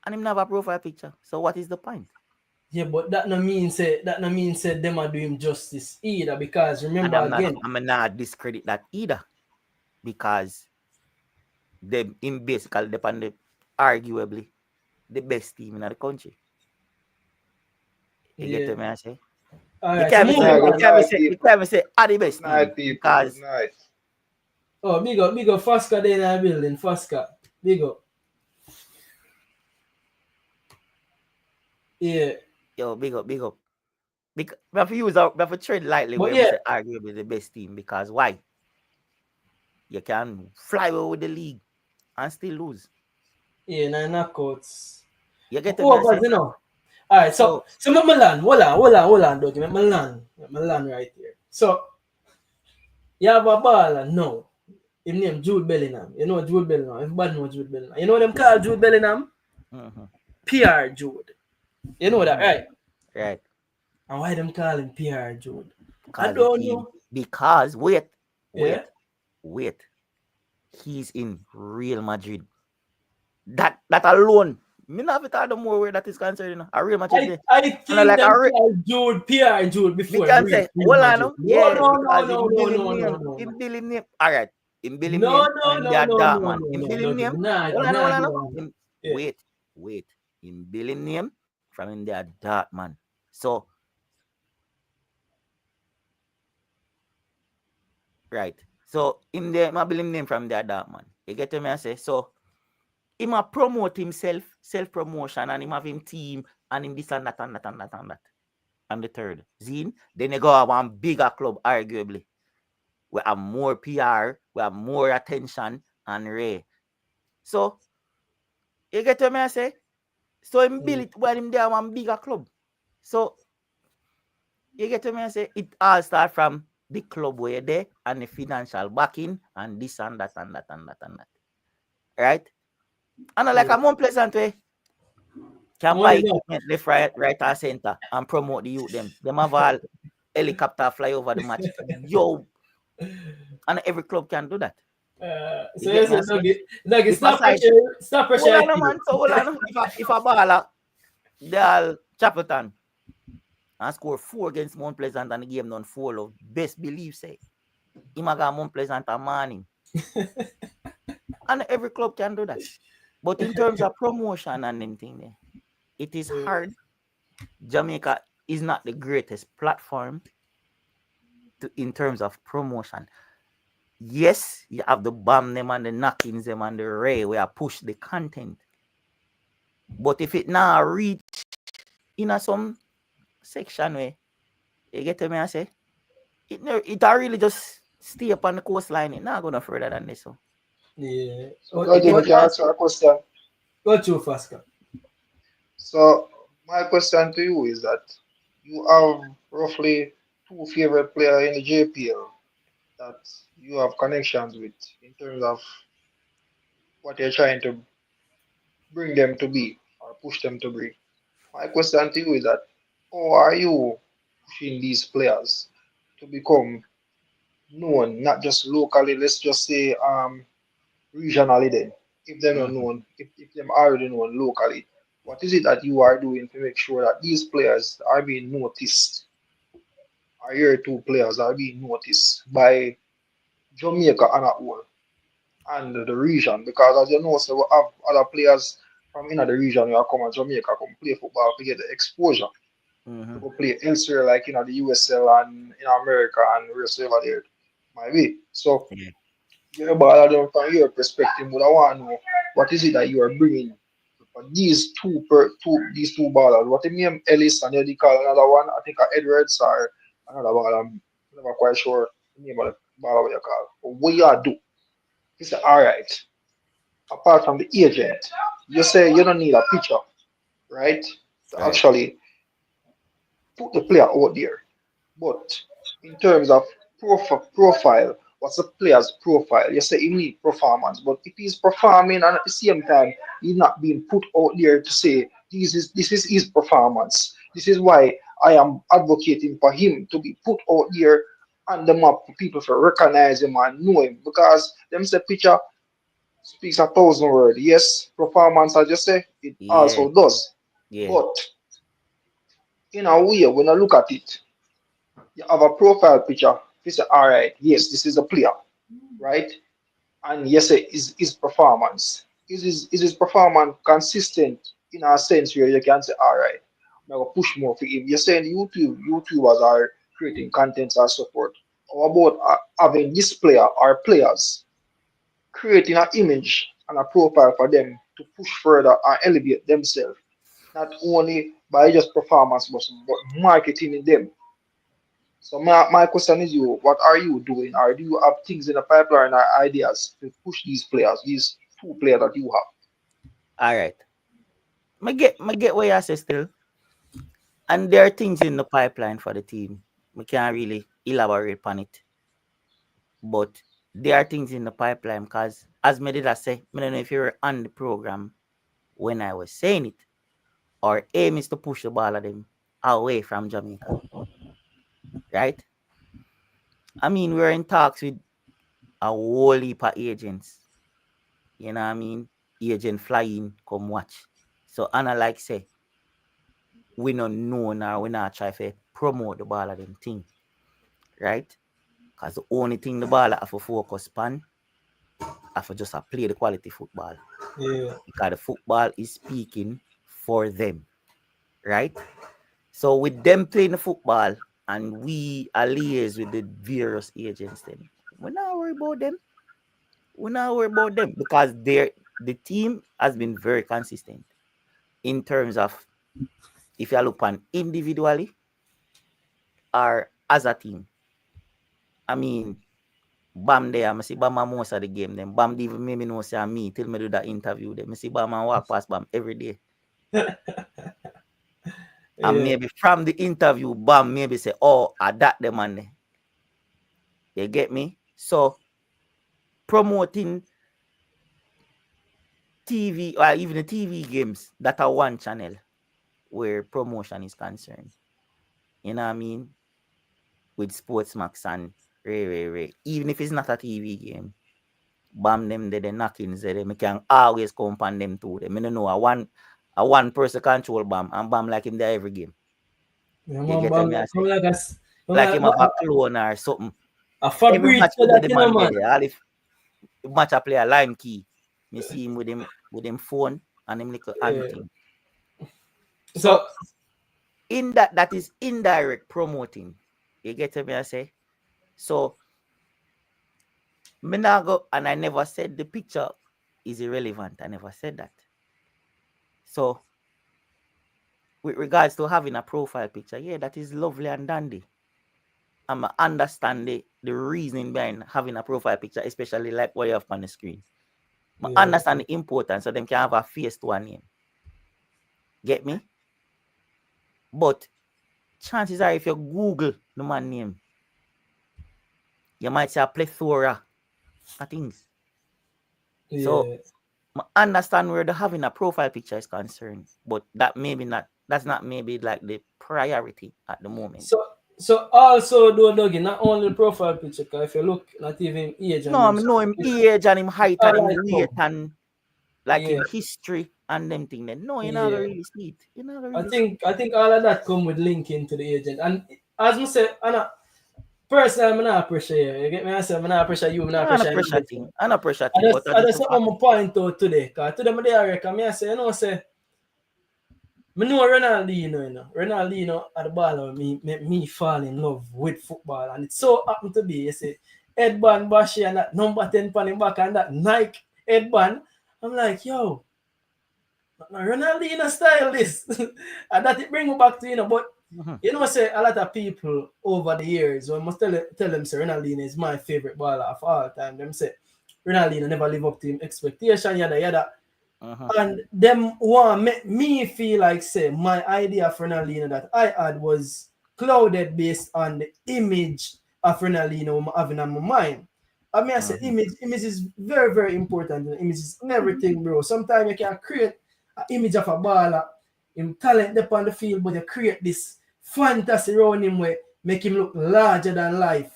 And him never have a profile picture. So what is the point? Yeah, but that no mean say them are doing justice either, because And remember again. I'm not discredit that either. Because them in basically depend arguably the best team in the country. You get Yeah. what I say? All You right. So can't moving say on. you can't say are the best Good night, team people. Good because night. Oh, big up Fasca there in our building. Fasca. Big up. Yeah. yo big up. Because we have to tread lightly But when we yeah, say arguably the best team because why? You can fly away with the league and still lose. yeah, nine knockouts. You get what I Overs, say? you know. Alright, so So make me land. Hold on, Dougie. Make me land right here. So you have a baller now. His name Jude Bellingham. You know Jude Bellingham. Everybody know Jude Bellingham. You know them call Jude Bellingham? mhm, PR Jude. You know that, mhm, right? right. And why them call him PR Jude? I Because don't know. because wait. Yeah. He's in Real Madrid. That alone, me not have it more where that is concerned, A Real Madrid there. I And I think like them call Jude PR Jude me before can say, Real well, I Madrid. know, No, yeah, no, no, because no, in no, billing no, no, name, no, no. in billing name, all right, in billing No, name, no, and no, that no, dark no, man, no, in no, billing Dougie. name, well, I know, Yeah. wait, in billing name, from in there dark man. So, right, so in there, my billing name from there dark man. You get what I say? So, he might promote himself, self-promotion, and him have him team, and him this and that and that and that and that. And the third. Zine, then you go have one bigger club, arguably. We have more PR, we have more attention, and Ray. So, you get what I say? So, him build it when him there one bigger club. So, you get what I say? It all start from the club where you're there, and the financial backing, and this and that and that and that and that. Right? And like a more pleasant way. Can buy Money no. equipment left, right, and center and promote the youth them. Them have all helicopter fly over the match. Yo, and every club can do that. You So get you me? I said, say? Dougie, If aside, stop hold pressure. on, man. So hold on. If a baller, they all Chapelton and score 4 against Mount Pleasant and the game done 4, best believe say, he might got Mount Pleasant a morning. And every club can do that. But in terms of promotion and them thing there, it is hard. Jamaica is not the greatest platform in terms of promotion. Yes, you have the bomb them and the knockings them and the ray where I push the content. But if it now reach in a some section where you get to me I say, it really just stay up on the coastline. It not gonna further than this. So. Yeah. So, Claudia, can I answer a question? What you, Fasca? So, my question to you is that you have roughly two favorite players in the JPL that you have connections with in terms of what you're trying to bring them to be or push them to be. My question to you is that how are you pushing these players to become known, not just locally, let's just say regionally then, if they're not Mm-hmm. known, if them already known locally, what is it that you are doing to make sure that these players are being noticed, or your two players are being noticed by Jamaica and at all and the region? Because as you know, so we have other players from in the region who are come to Jamaica come play football to get the exposure to Mm-hmm. go play elsewhere, like the USL and in America and wherever there might be. So Yeah. Your ball down from your perspective, but I want to know what is it that you are bringing for these two ballers. What do you mean Ellis and you call another one? I think Edwards or another ball. I'm never quite sure the name of the baller what you call. But what you do? He said, all right. Apart from the agent, you say you don't need a pitcher, right? To Right. actually put the player out there. But in terms of profile, what's the player's profile? You say he need performance, but if he's performing and at the same time he's not being put out there to say this is his performance. This is why I am advocating for him to be put out there on the map for people to recognize him and know him because them say picture speaks 1,000 words. Yes, performance, I just say it Yeah. also does. Yeah. But in a way, when I look at it, you have a profile picture. You say, all right, yes, this is a player, right? And yes, is his performance. Is his performance consistent in a sense where you can say, all right, I'm gonna push more for him. You're saying YouTubers are creating contents and support. How about having this player or players creating an image and a profile for them to push further and elevate themselves, not only by just performance, but marketing in them. So my question is you, what are you doing? Or do you have things in the pipeline or ideas to push these players, these two players that you have? All right. I get what you say still. And there are things in the pipeline for the team. We can't really elaborate on it. But there are things in the pipeline because as me did I say, I don't know if you were on the program when I was saying it. Our aim is to push the ball at them away from Jamaica. Right? I mean, we're in talks with a whole heap of agents. You know what I mean? Agent flying, come watch. So Anna like say, we don't know now, we not try to promote the ball of them thing. Right? Because the only thing the ball have to focus on have to just play the quality football. Yeah. Because the football is speaking for them. Right? So with them playing the football and we liaise with the various agents then, we're not worried about them. We're not worried about them because the team has been very consistent in terms of if you look on individually or as a team. I mean, Bam there, I see Bam most of the game. Then Bam even made me know say me till me do that interview. Then I see Bam and walk past Bam every day. And Yeah. maybe from the interview, Bam maybe say, oh, I that the man there. You get me? So promoting TV or even the TV games that are one channel where promotion is concerned. You know what I mean? With Sportsmax and Ray. Even if it's not a TV game, Bam them there, the knockings there, me can always come on them too. Them. I don't know a one person control Bam and Bam like him there every game. Yeah, You man, get bam, me? I say come like come like him like have a clone or something. a Every Fabrice match for with that, the you know, man man. there. All if the match I play a line key, me see him with him phone and him little hand Yeah. thing. So So in that is indirect promoting. You get me? I say. So me now go and I never said the picture is irrelevant. I never said that. So with regards to having a profile picture, yeah, that is lovely and dandy. I understand the reasoning behind having a profile picture, especially like what you have on the screen. I yeah, understand the importance so them can have a face to a name. Get me? But chances are if you Google the man name, you might see a plethora of things. So yeah. I understand where the having a profile picture is concerned, but that's not maybe like the priority at the moment. So also do Dougie, not only the profile picture, 'cause if you look not even age No, and I them know stuff, him it's age and him height and all him like weight come. and like him Yeah, history and them thing. Then no, you're not gonna yeah. really see it. You're not gonna really see it. I think all of that come with linking to the agent. And as I say, personally I'm not pressure you. You get me? I say I'm not pressure you, I'm not I'm a pressure pressure anything. thing. I'm a pressure thing, but I I just just a fact. want to point out today, because today I reckon I say, say I know Ronaldinho, Ronaldinho at the ball me make me fall in love with football. And it so happened to be, you see, headband Bashy and that number 10 pan him back and that Nike headband. I'm like, yo, Ronaldinho style this. And that it bring me back to, you know, but you know, say a lot of people over the years, when I must tell them, say Ronaldinho is my favorite baller of all time. Them say Ronaldinho never live up to him expectation, yada yada. And them want make me feel like, say, my idea of Ronaldinho that I had was clouded based on the image of Ronaldinho I'm having on my mind. I mean, I say image is very, very important. Image is everything, bro. Sometimes you can create an image of a baller, him talent up on the field, but you create this fantasy around him where make him look larger than life,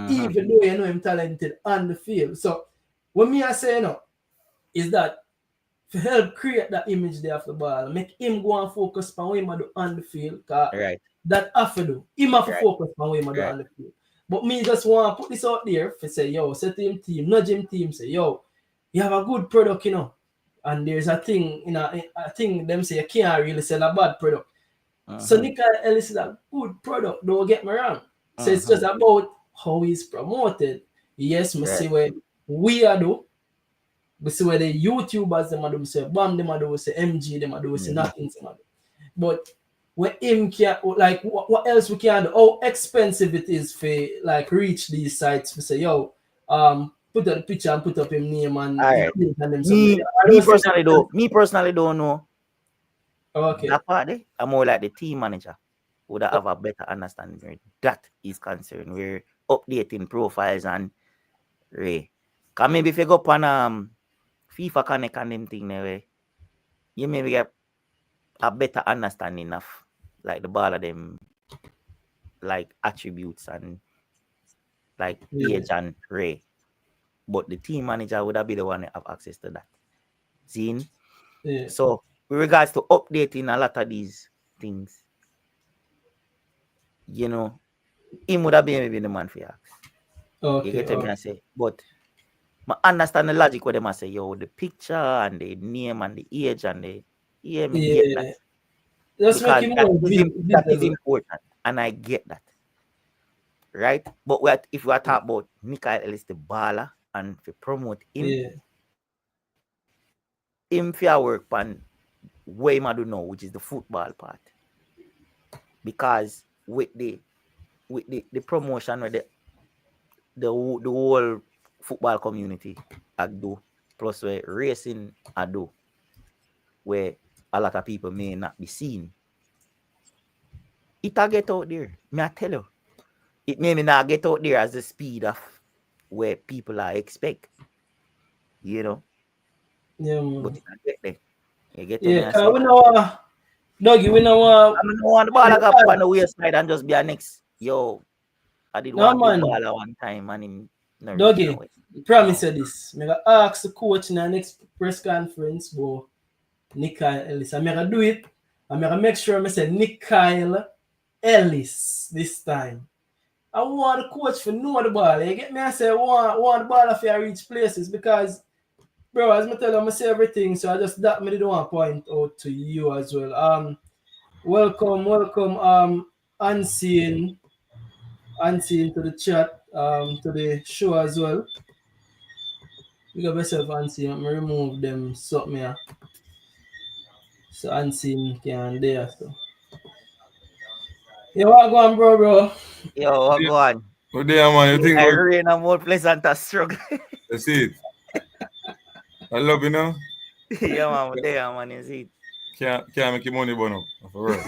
even though you know him talented on the field. So what me I say, you know, is that to help create that image there of the ball, make him go and focus on what he do on the field. Right. That have to do. Him have to focus on what he do on the field. But me just want to put this out there for say, yo, say to him team, nudge him team, say, yo, you have a good product, you know. And there's a thing, you know, a thing them say you can't really sell a bad product. So Nickyle Ellis is a good product, don't get me wrong. So it's just about how he's promoted. Yes, we see where we are do. We see where the YouTubers them do, we say Bam them do, we say MG them do, we say nothing them do. But where him can, like what else we can do? How expensive it is for like reach these sites. We say, yo, put up the picture and put up his name and them me personally don't know. Okay. That part I'm more like the team manager would have a better understanding where that is concerned. We're updating profiles and cause maybe if you go up on FIFA Connect and them thing there, you maybe get a better understanding of like the ball of them like attributes and like age and but the team manager would have be the one that have access to that. Seen? Yeah. So with regards to updating a lot of these things, you know, him would have been maybe the man for you. Okay. You get me I say, but I understand the logic where they must say, yo, the picture and the name and the age and the get that. Just because make him that is important, and I get that. Right? But if we are talking about Nickyle Ellis, the baller, and if you promote him, him for work on way I do know, which is the football part. Because with the promotion where the whole football community I do, plus where racing I do, where a lot of people may not be seen. It'll get out there. May I tell you? It may not get out there as the speed of where people are expect. You know? Yeah, man. But it'll get there. You get me? Yeah, we know Dougie, we know I don't want the ball like up on the waist side and just be a next. Yo, I did want the ball one time and him Dougie, promise you this. I'm gonna ask the coach in the next press conference about Nickyle Ellis. I'm gonna do it. I'm gonna make sure I say Nickyle Ellis this time. I want the coach to know the ball. You get me? I say I want the ball if you reach places because, bro, as I tell you, I say everything. So I just that me don't want to point out to you as well. Welcome, Unseen to the chat, to the show as well. You got yourself Unseen. I'm gonna remove them something here. So Unseen can there. So. Yo, what go on, bro? Yo, what go on? Good day, man. You think I rain and more pleasant to struggle. That's it. I love you now. Yeah, man. There, man. You see it. Can't make your money burn up. For real.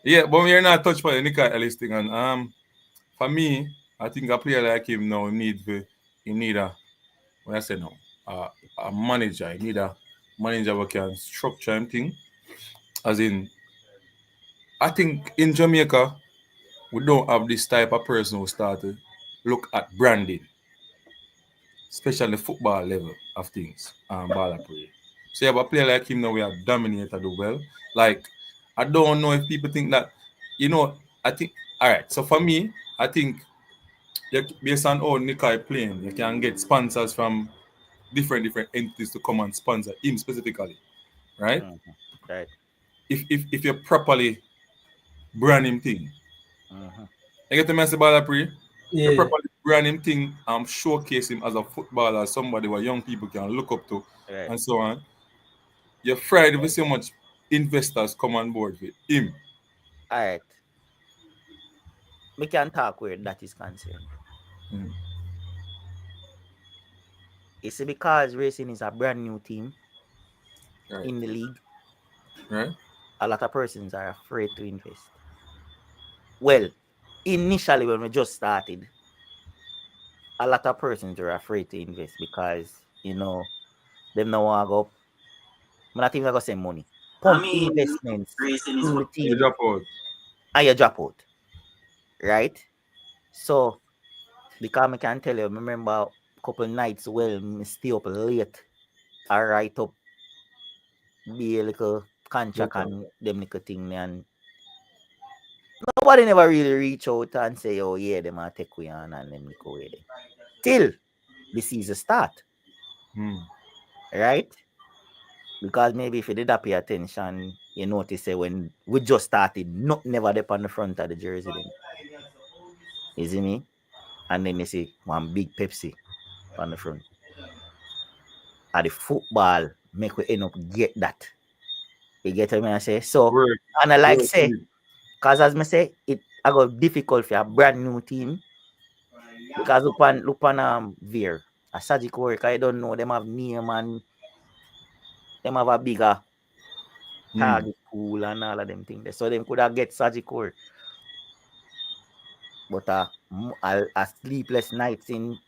Yeah, but we're not touched by the Nickyle Ellis thing. And for me, I think a player like him now need a when I say no, a manager. He need a manager who can structure him thing. As in, I think in Jamaica, we don't have this type of person who start to look at branding, especially the football level of things. Ball Pree. So you have a player like him now we have dominated do well. Like, I don't know if people think that, you know, I think, all right, so for me, I think based on how Nickyle playing, you can get sponsors from different entities to come and sponsor him specifically, right? Mm-hmm. Right. If you properly brand him thing. Mm-hmm. You get the message about Pree? Yeah. You properly brand him thing, showcase him as a footballer, somebody where young people can look up to, Right. and so on. You're afraid if so much investors come on board with him. All right. We can talk where that is concerned. Mm. It's because racing is a brand new team Right. in the league. Right. A lot of persons are afraid to invest. Well, initially when we just started, a lot of persons were afraid to invest because, them no want to go. I'm not even going to say money. Pump investments racing is in the what You team drop out. and you drop out. Right? So, because I can tell you, I remember a couple nights, I stay up late. I write up, be a little contract and them little thing, and nobody never really reach out and say, oh yeah, them are take we on and them go away. Till the season start. Right? Because maybe if you did not pay attention, you notice that when we just started, never up on the front of the jersey then. You see me? And then you see one big Pepsi on the front. And the football make we end up get that. You get what I say? So, and I like say, because as I say, I got difficult for a brand new team. Because look on Veer, a surgical work, I don't know, them have name and them have a bigger target pool and all of them things. So them could have get surgical work. But a sleepless nights in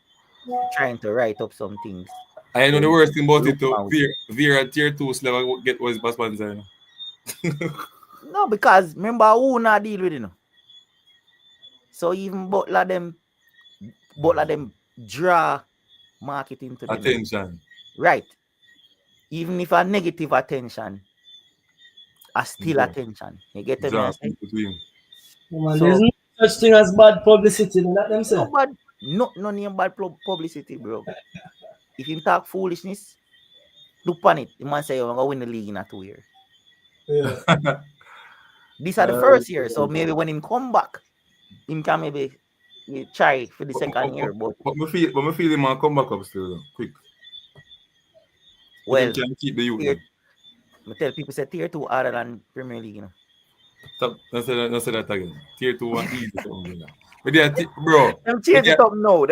trying to write up some things. I know the worst thing about it too. Veer at tier 2 level get was best sponsor. No, because remember who not deal with it. So even both of them draw marketing to them. Attention. Right. Even if a negative attention, a still attention. You get what I say? There's no such thing as bad publicity, not them say. No name bad publicity, bro. If him talk foolishness, look on it. The man say you're gonna win the league in a 2 years. Yeah. These are the first year, so maybe when him come back, him can maybe try for the second year. But me feel him come back up still though, quick. Well, can keep the youth. I tell people say tier 2 harder than Premier League, Stop, don't say that again. Tier 2 one easy something. But they are bro. Them change it up now.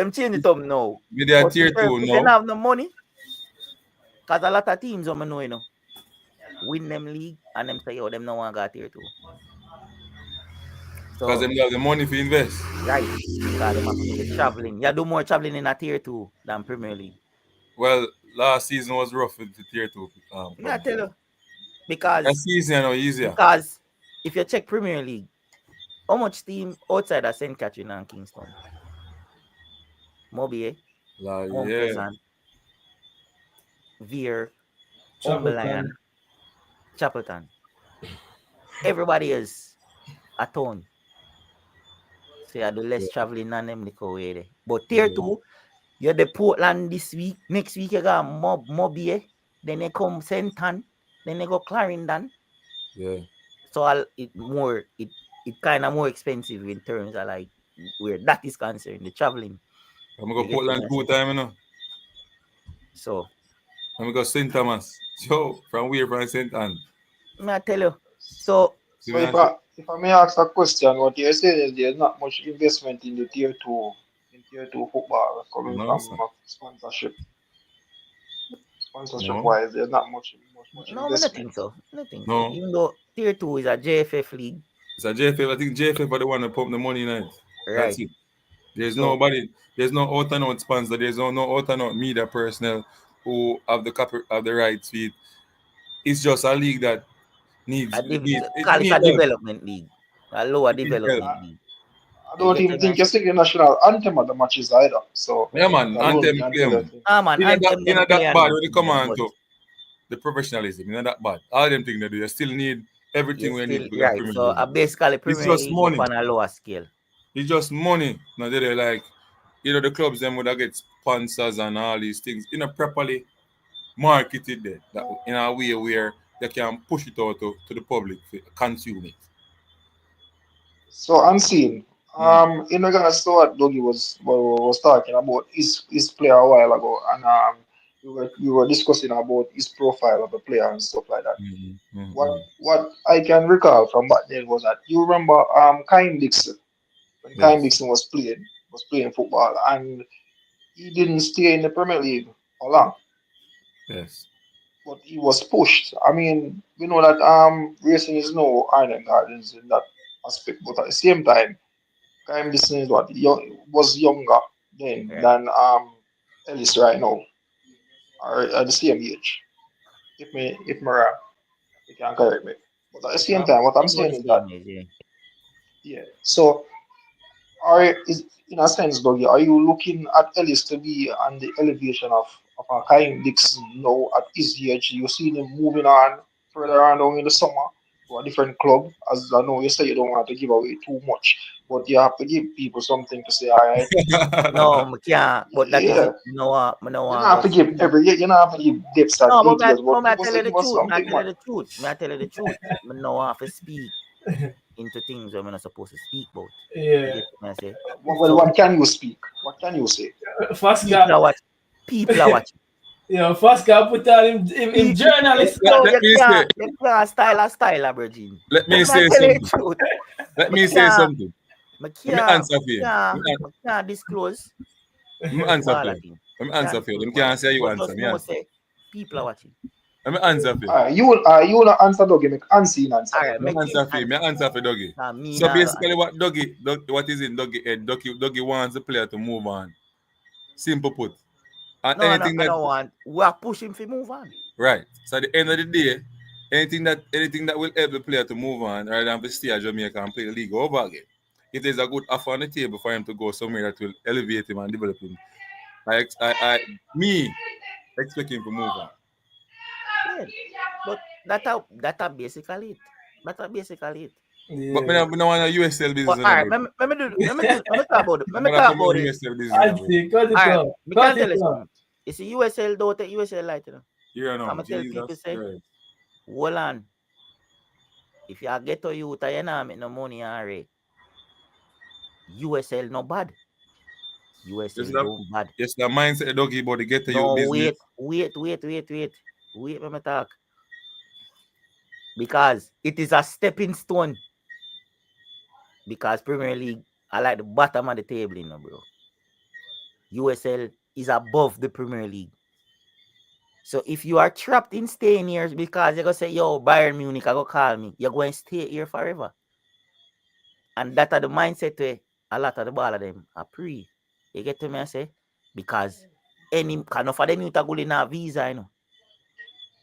But they are tier 2 now. If they don't have no money, because a lot of teams I'm know, win them league and them say, yo, them no one got tier 2. Because them have the money to invest. Right. Because them have to do the traveling. You do more traveling in a tier 2 than Premier League. Well, last season was rough with the tier 2. I tell you. Because that season is easier. Because if you check Premier League, how much team outside of St. Catherine and Kingston? Magee, Veer, Chapelton. Everybody is a town. So you do less traveling than them little way there. But tier 2, you're the Portland this week. Next week you got Magee. Then they come St. Ann. Then they go Clarendon. Yeah. So it kind of more expensive in terms of like where that is concerned, the traveling. I'm going to go Portland 2 times, you know. So I'm going to go St. Thomas. So from where from St. Ann? I tell you. So if I may ask a question, what you're saying is there's not much investment in the tier 2 football coming from sponsorship. Sponsorship-wise, there's not much investment. I don't think so. No. Even though tier 2 is a JFF league. It's a JFF. I think JFF are the one that pump the money in it. Right. That's it. There's nobody. There's no out-and-out sponsor. There's no out-and-out media personnel who have the rights to it. It's just a league that needs. It's a development league. A lower development league. I don't even think you're singing national anthem at the matches either. So yeah, man, anthem play. Man, anthem in that bad when you come on to the professionalism. In that bad. All them things they do, you still need everything we need. Right. So basically, Premier League money on a lower scale. It's just money. Now they're like, the clubs them would get sponsors and all these things. Properly marketed there, that in a way where they can push it out to the public to consume it. So Unseen, In regards to what Dougie was talking about his player a while ago, and we were discussing about his profile of the player and stuff like that. What I can recall from back then was that you remember Kyle Dixon when Kyle Yes. Dixon was playing football, and he didn't stay in the Premier League for long, Yes. but he was pushed. I mean, we know that racing is no Iron Gardens in that aspect, but at the same time, Kyle Dixon is was younger then Right. than Ellis right now, or at the same age. If me wrong, you can correct me. But at the same time, what I'm Think about saying the is that same age, yeah. yeah. So is in a sense, Dougie, are you looking at Ellis to be on the elevation of a Kyle Dixon now at his age? You see him moving on further on down in the summer to a different club. As I know you say you don't want to give away too much, but you have to give people something to say, all right, No, I can't. But that is yeah. it. No, I don't You don't want to have go to give speak. every you don't have to give depths and No, details, but I tell you the give us truth. I something, tell you man. the truth. I tell you the truth. I know I have to speak into things I'm not supposed to speak about. You Yeah. get what I say? Well, So what can you speak? What can you say? First guy, people are watching. People are watching. first guy put on him journalist. let, No, let me say, you can't style, Virgin. let me But I say tell you the something. truth. Let I me say can't, something. I Let me can't, answer for you. I can't disclose Let me answer for all you. that thing. Let me I can't answer for you. disclose Let me all can't that say thing. you But answer. just Me know, answer. say, people are watching. Let me answer for you. You will not answer Dougie, make unseen answer. All right, Let me make him answer for you. Me answer for Dougie. Nah, me So not go basically, answer. what is in Dougie head? Dougie wants the player to move on. Simple put. And No, anything I that don't want. We are pushing to move on. right. So at the end of the day, anything that will help the player to move on rather than to stay at Jamaica and play the league over again. If there's a good offer on the table for him to go somewhere that will elevate him and develop him, me expect him to move on. Yeah, but that basically it. That basically it. But me Yeah. not want a USL business But in all a right, bit. let me talk about it. Let me But I talk come on about it. USL business in a bit. Anti, cut All it right, off. me Cut can it tell you off. something. It's a USL, don't take USL light, you know. You I'm know, tell people Jesus say, Christ. hold on. If you get to youth, you not make no money already. USL no bad. Just USL that, don't bad. just the mindset doggy about the get to you No, business. wait. Wait, let me talk. Because it is a stepping stone. Because Premier League, I like the bottom of the table, you know, bro. USL is above the Premier League. So if you are trapped in staying here because you're going to say, yo, Bayern Munich, I go call me, you're going to stay here forever. And that are the mindset where a lot of the ball of them are Pree. You get to me, I say? Because any kind of them you to go in a visa, you know.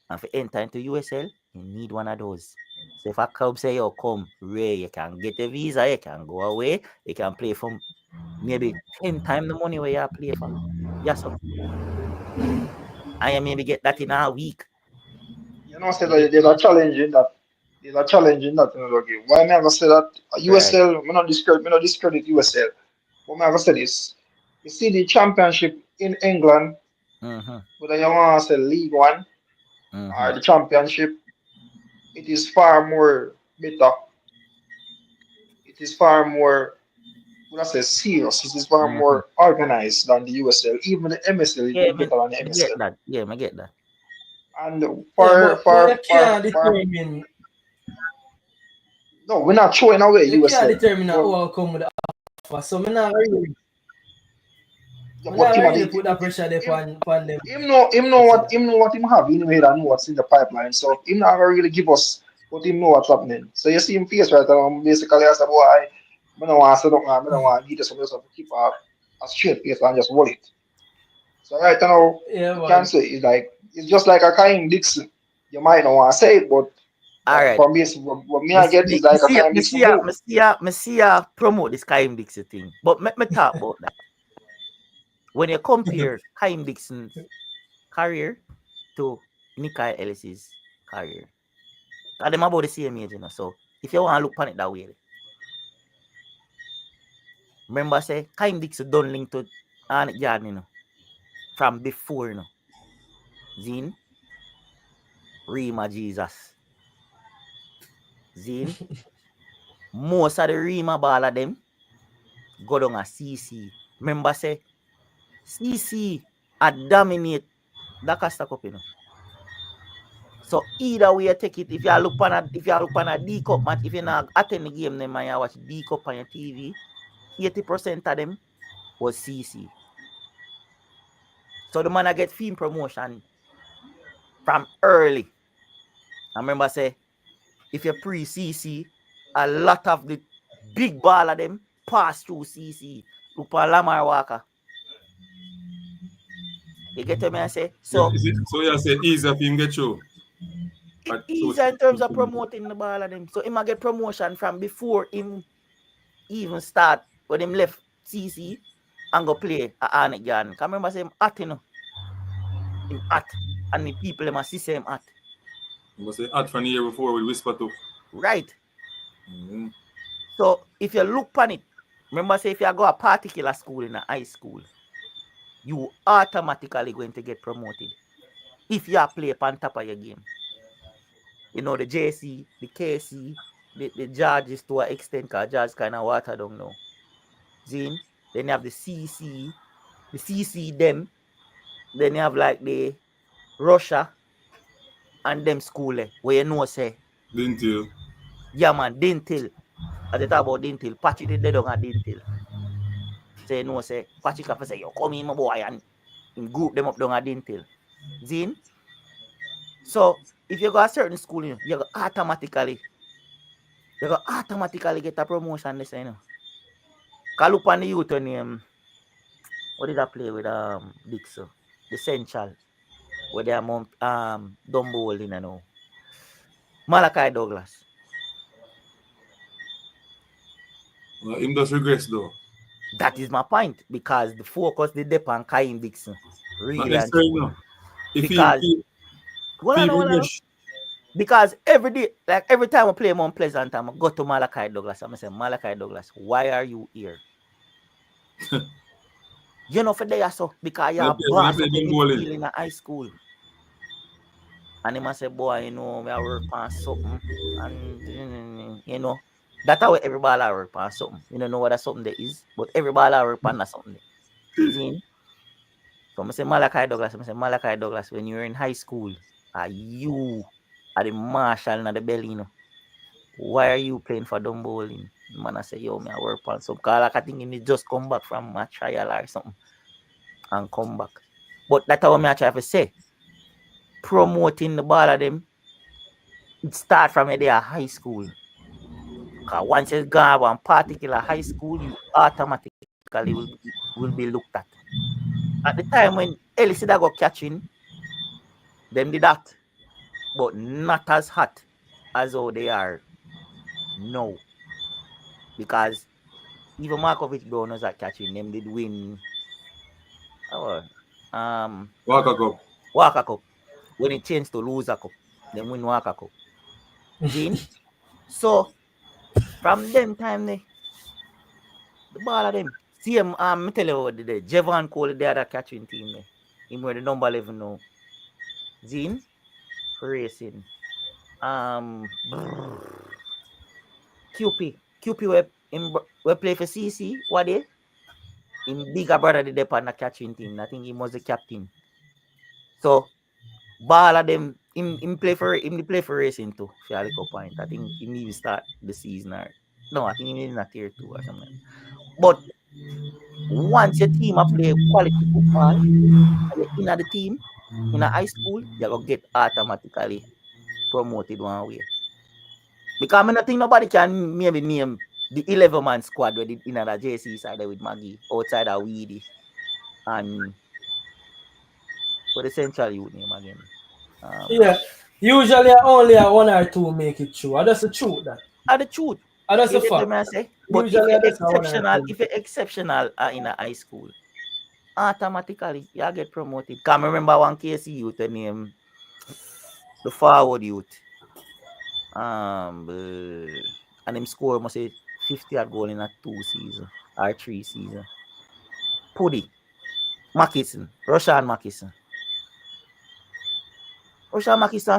And for enter into USL, you need one of those. So if a club say, yo, come, Ray, you can get a visa, you can go away, you can play for maybe 10 times the money where you play for. Yes, sir. And you maybe get that in a week. You know, say You get that there's a challenge in that. There's a challenge in that, Dougie. Why me I gonna say that right. USL? Me not discredit USL. What me I gonna say is, you see the championship in England, Mm-hmm. whether you want to say League One Mm-hmm. or the championship, it is far more better. It is far more, when I say serious, it is far Mm-hmm. more organized than the USL. Even the MSL Yeah, is better than the me get MSL. that. Yeah, me get that. And Yeah, for but you for for can't for determine no, we're not throwing away USL, who but will come with the offer. So yeah, me but not him, really put that pressure there him, upon them. him know what him have in head and know what's in the pipeline. So him not gonna really give us, but him know what's happening. So you see him face right now. Basically, I said, boy, I don't want to sit down, I don't want to need somebody to keep a straight face and just hold it. So right now, Yeah, we can man. say it's just like a Kyle Dixon. You might not want to say it, but All right. from this, what me I get is like a Kyle Dixon move. Me see ya promote this Kaim Dixon thing. But let me talk about that. When you compare Kaim Dixon's career to Nickyle Ellis's career, them about the same age, you know. So if you want to look upon it that way, remember say Kaim Dixon done link to Arnett Jordan, you know, from before, you know. Zine, Rima Jesus. Zine, most of the Rima ball of them go down a CC. Remember say CC a dominate the Costa Cup, you know. So either way you take it, if you look on a D Cup match, if you not attend the game, then you watch D Cup on your TV, 80% of them was CC. So the man I get film promotion from early. I remember say, if you pre-CC, a lot of the big ball of them pass through CC. Look at Lamar Walker. You get to me I say? So, so you say easy if him get through. Easy in terms of promoting the ball of them. So he might get promotion from before him even start when him left CC and go play at Arnett. Can remember say him hot, you know. Him hot. And the people them see him hot. You must say hot from the year before we whisper to. Right. Mm-hmm. So if you look on it, remember say if you go a particular school in a high school, you automatically going to get promoted. If you play on top of your game. You know, the JC, the KC, the Judges to an extent, because Judge kind of water down now. Zin, then you have the CC them, then you have like the Russia and them school where you know say. Dintil. Yeah man, Dintil. As they talk about Dintil, Patrick they don't have Dintil. So you know say, Patrick have to say, yo, come in my boy and group them up down at Dintil. Zin? So, if you go a certain school, you go automatically get a promotion this, you know. Call up on the youth name. What did I play with Dixon? The Central. Where they are Dumbo holding, you know. Malachi Douglas. Him does regress though. That is my point. Because the focus they dip on Kaim Dixon. Really and no. Because every day, like every time I play Mount Pleasant, I go to Malachi Douglas. I'm say, Malachi Douglas, why are you here? You know, for there, so because you're a boss in a high school. And he must say, boy, you know, I work on something. And, you know, that's how every ball I work on something. You don't know what that something there is, but every ball I work on that something there. See? So I say, Malachi Douglas, when you're in high school, are you at the marshal and the belly, you know? Why are you playing for dumb bowling? The man I say, yo, me I work on some call like I think he just come back from a trial or something and come back. But that's what I try to say. Promoting the ball of them, it start from their high school. Because once you go to one particular high school, you automatically will be looked at. At the time when Ellis did go catching, them did that. But not as hot as how they are now. Because even Markovic Brown was at catching, them did win Walker Cup. When it changed to Loser Cup, them win Walker Cup. Gene? So from them time the ball of them. See him, me tell you what the Javon Cole the other catching team there. Him were the number 11 now. Gene? Racing. QP we play for CC. What day? Him bigger brother the dep on the catching team. I think he was the captain. So ball of them him play for racing too. For point. I think he need to start the season or no, I think he need in a tier 2 or something. But once your team play quality football and you're in the team in a high school, you're gonna get automatically promoted one way. Because I don't think nobody can maybe name the 11-man squad with in the JC side with Magee, outside of Weedy, and for the Central Youth name again. Yeah, usually only one or two make it true. That's the truth. That's the truth. That's the fact. But if you're exceptional in a high school, automatically you get promoted. Can I remember one KC youth name the forward youth. And him score must say 50 goal in a 2 season or 3 season. Puddy, Mackison, Roshan Mackison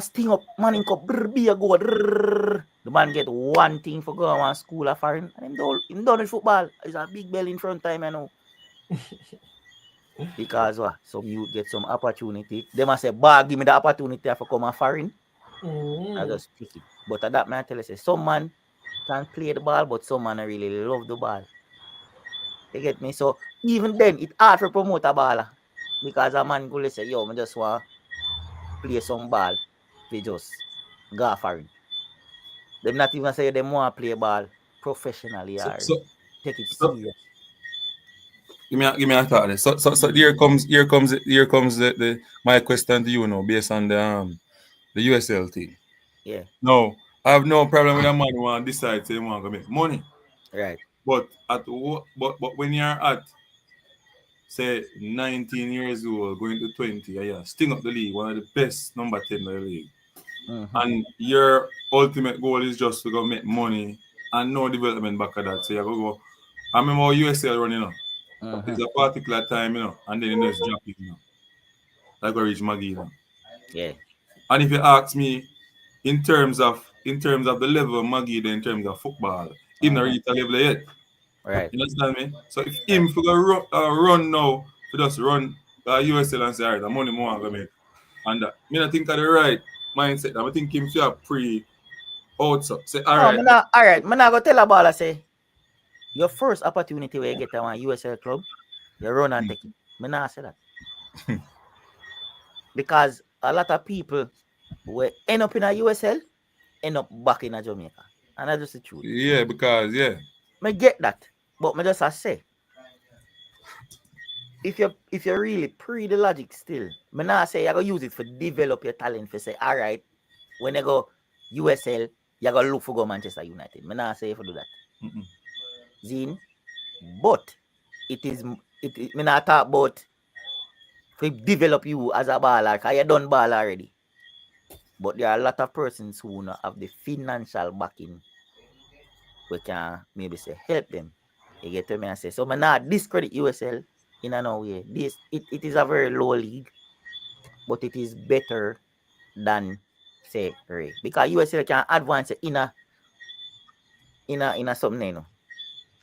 sting up Manning Cup, be a goal, The man get one thing for going to school of foreign, and him done with football. He's a big belly in front time, you know. Because what? Some youth get some opportunity. They must say, "Bah, give me the opportunity for come a foreign." I just pick it. But at that man tell you, say, some man can play the ball, but some man really love the ball. You get me? So even then, it's hard for promote a baller. Because a man go say, yo, I just want play some ball. They just go foreign. Them not even say them want to play ball professionally or take it serious. Give me a thought. So here comes the my question to you now, based on the USL team. Yeah. No, I have no problem with a man who want to decide say he want to make money. Right. But when you're at say 19 years old, going to 20, yeah, sting up the league, one of the best number 10 in the league. Mm-hmm. And your ultimate goal is just to go make money and no development back of that. So you go. I remember how USL running up. Mm-hmm. It's a particular time, and then you just drop it, Like go reach Magee now. Yeah. And if you ask me, in terms of the level of Magee, in terms of football, he not reach a level yet. Right. You understand me? So if him for run now, for just run USL and say, all right, the money more I'm gonna make. And me not think of the right mindset. I think him for Pree outside. Say, all right. All right. I'm not gonna tell a baller say your first opportunity where you get to one USL club, you run and take it. I'm not say that. Because a lot of people will end up in a USL, end up back in a Jamaica. And that's just the truth. Yeah, because I get that. But I just say, if you really pre the logic still, I not say you're gonna use it for develop your talent for say, all right, when you go USL, you're gonna look for go Manchester United. I not say if you do that. Zine. But it me not talk about to develop you as a baller, because you done ball already. But there are a lot of persons who not have the financial backing we can maybe say help them. You get to me and say, so I not discredit USL in no way. It is a very low league, but it is better than say Ray. Because USL can advance in a something,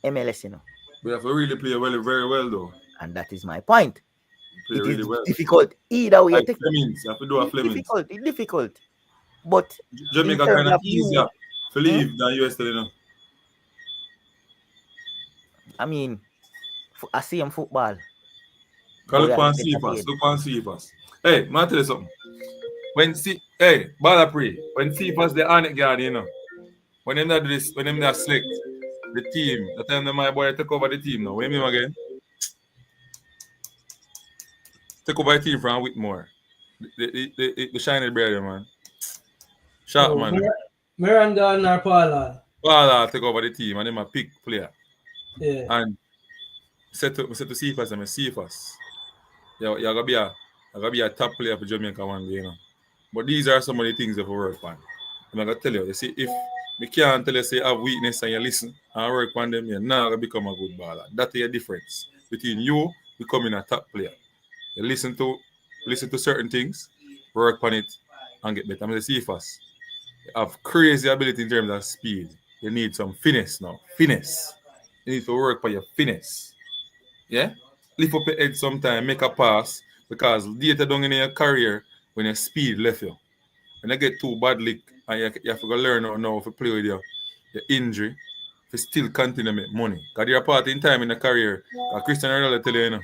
MLS, We have to really play very well though. And that is my point. Play it really is well. difficult either way. Like Flemings, you have to do a Flemings. It's difficult. But Jamaica kind of easier to leave than USL, I mean, I see him football. Look on Cephas. Hey, man, tell you something. Ball Pree, when Cephas the on it guard, when them not do this, when them not select the team, the time that my boy take over the team now. What you mean again? Take over the team from Whitmore. The shiny brother, man. Sharp, man. Miranda and Paula. Paula take over the team and them a pick player. Yeah. And said to Cephas, I mean Cephas. You're gonna be a top player for Jamaica one day, But these are some of the things that we work on. I'm gonna tell you, see, if we can't tell you say you have weakness and you listen and work on them, you're not gonna become a good baller. That's the difference between you becoming a top player. You listen to certain things, work on it, and get better. I'm gonna see Cephas. You have crazy ability in terms of speed. You need some finesse now. Finesse. You need to work on your finesse. Yeah? Lift up your head sometime, make a pass, because later down in your career, when your speed left you, when you get too bad lick, and you have to go learn now to play with your injury, to still continue to make money. Because you're a part in time in the career, Cristiano Ronaldo tell you,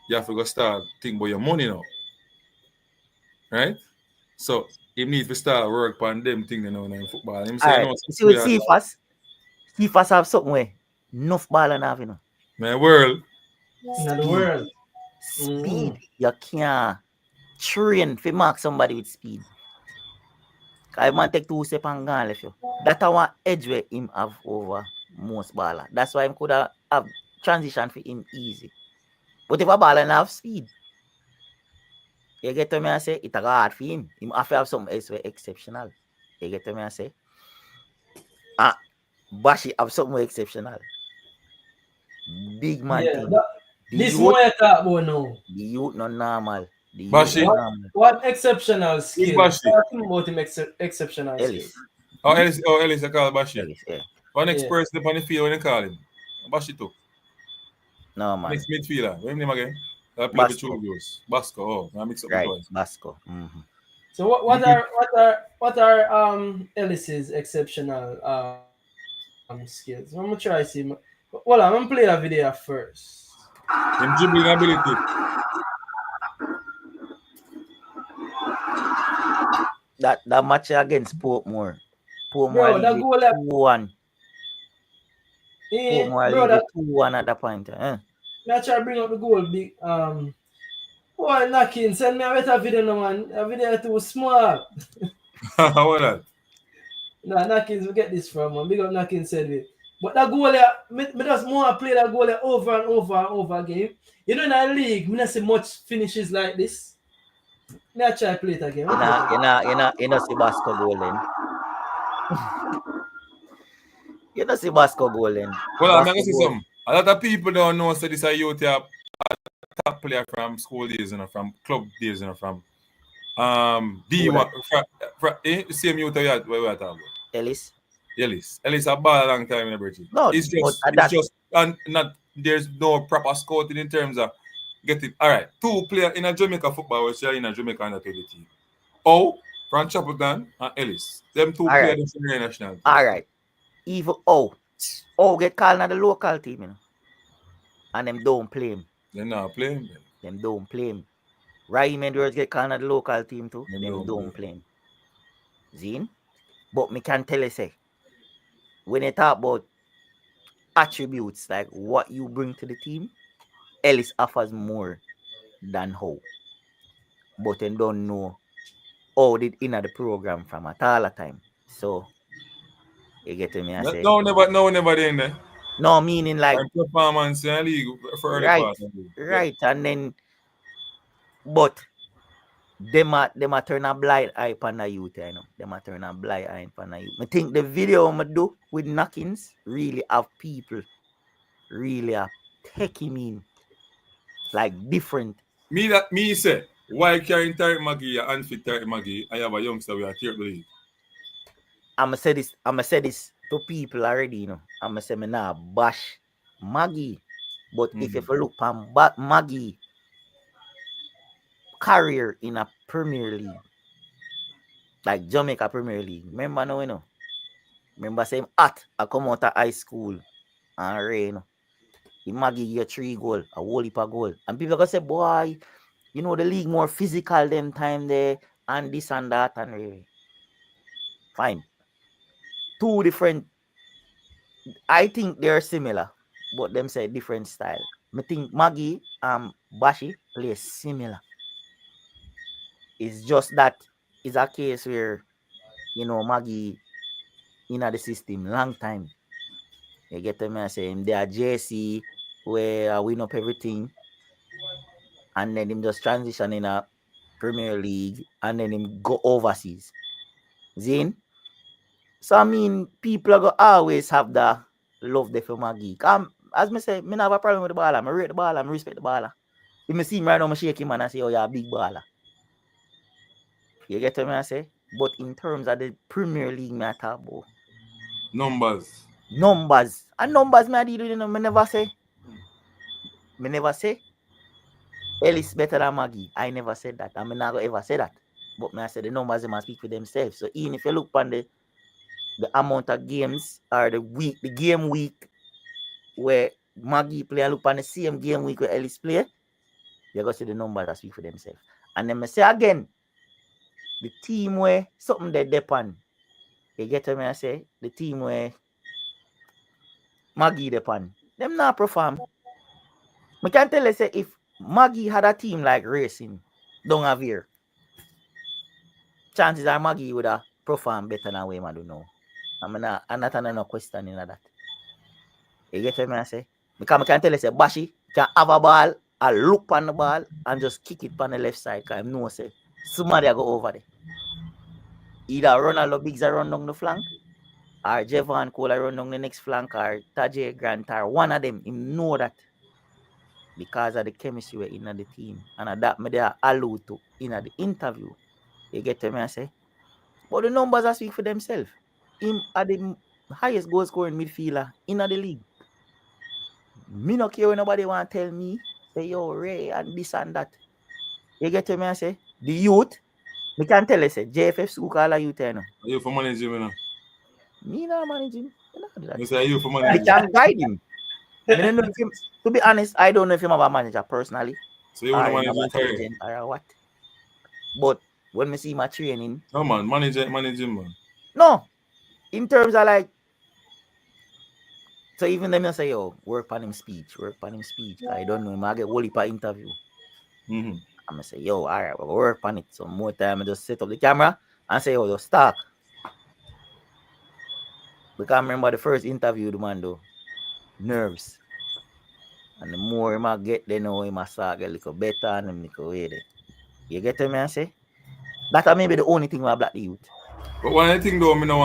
you have to go start think about your money now. Right? So, you need to start work on them things in football. Him say, you see with Cephas have something where enough ball and have, My world. In the world. Speed. You can't train to mark somebody with speed. Because man take 2 steps and gone left you. That's one edge where him have over most baller. That's why him could have transition for him easy. But if a baller have speed, you get to me and say, it's hard for him. Him have to have something else exceptional. You get to me and say, Bashi have something exceptional. Big man thing. This more you talk about now. The youth not normal. Bashi. What exceptional skill? Bashi? Talking about him exceptional Ellis. skill. Ellis, I call Bashi. Ellis, yeah. One next Yeah. person up on the field when they call him. Bashi too. No, man. Next midfielder. What's his name again? That play with Basco. Chulgos. Basco. Oh, I mix up the Right, twice. Basco. Mm-hmm. So what are Ellis's exceptional skills? I'm gonna try see. Well, I'm gonna play that video first. Him dribbling ability. That match against Portmore. Portmore Bro, that lead goal, 2-1. Portmore bro, lead that 2-1 at that point. I try to bring up the goal big. Boy, Knocking, send me a better video, no man. A video too small. How was that? Nah, Knockins, we get this from man. Big up Knocking said it. But that goal there, me just more play that goal there over and over and over again. You know, in our league, me not see much finishes like this. Me I try to play it again. You know see Basco goal then. You know see Basco goal then. Well, I'm Basco going to say goal. something. A lot of people don't know so this is youth a top player from school days, from club days, from D1 same youth where we are talking about. Ellis. Ellis a ball a long time in the bridge. No, it's but just and not there's no proper scouting in terms of getting all right. 2 players in a Jamaica football which are in a Jamaica under 20 team. Oh, from Chappleton and Ellis. Them 2 players in the national team. All right. Even get called in the local team, you know. And them don't play him. They're not playing. Them don't play him. Raheem Edwards get called in the local team too. Them don't play him. Zine? But me can tell you, say, when you talk about attributes, like what you bring to the team, Ellis offers more than how. But they don't know how did in the program from at all the time. So, you get to me, I say. No, never in there. No, meaning like performance in the league for early part of the league. Right, and then but them a turn a blind eye on the youth, you know. Them a turn a blind eye on the youth. I think the video I do with Knockins really have people really are taking in like different. Me say why carrying Tyreek Magee and unfit Tyreek Magee, I have a youngster we are tear the league. I'ma say this to people already, you know. I'ma say me nah bash Magee. But if you look on Magee career in a Premier League, like Jamaica Premier League, remember now, you know? Remember same I come out of high school and rain. Magee get 3 goal, a whole heap of goal. And people gonna say, boy, you know the league more physical them time there and this and that and really. Fine. 2 different. I think they're similar, but them say different style. I think Magee and Bashi play similar. It's just that it's a case where, you know, Magee in the system long time. You get to me, I say him they are JC where I win up everything, and then him just transition in a Premier League, and then him go overseas. Zine. So I mean, people are gonna always have the love there for Magee. As me say, me not have a problem with the baller. I rate the baller, I respect the baller. If me see him right now, I shake him and I say, oh, you're a big baller. You get what I say? But in terms of the Premier League, me I talk about numbers. And numbers, me I deal with, you know, me never say Ellis better than Magee. I never said that. I mean, not ever say that. But me I say the numbers they must speak for themselves. So even if you look on the amount of games or the game week where Magee play and look on the same game week where Ellis play, you're gonna see the numbers that speak for themselves. And then I say again, the team where something they depend. You get what I say? The team where Magee depend. Them not perform. I can tell you say if Magee had a team like Racing, don't have here, chances are Magee would have performed better than way I do now. I'm not no question in that. You get what I say? Because I can tell you say Bashi can have a ball, I look on the ball and just kick it on the left side because I know say somebody go over there. Either Ronaldo Biggs run down the flank, or Javon Cole run down the next flank, or Tajay Grant, or one of them. Him know that because of the chemistry we're in the team. And that me they allude to in the interview. You get what I say? But the numbers are speak for themselves. him are the highest goal scoring midfielder in the league. Me no care when nobody want to tell me, say, yo, Ray, and this and that. You get to me, I say, the youth, me can tell you, say, JFF school call a youth, you know. You for manage him, you know. Me not manage him. Me not do that. You say you for Me manage him. can guide him. Me don't know if him, to be honest, I don't know if him have a manager personally, So you or want to him manage have him an career? agent, or what. But when me see my training, No man, manage him, man. no, in terms of like, so even them say, yo, work on him speech. I don't know him, I get whole heap of interview. Mm-hmm. I'm gonna say, yo, all right, we'll work on it. Some more time, I just set up the camera and say, yo, just talk. Because I remember the first interview, the man though, nerves. And the more him I get, they know him I start get a little better and him little way there. You get me, I say? That may be the only thing I black the youth. But one thing though, I don't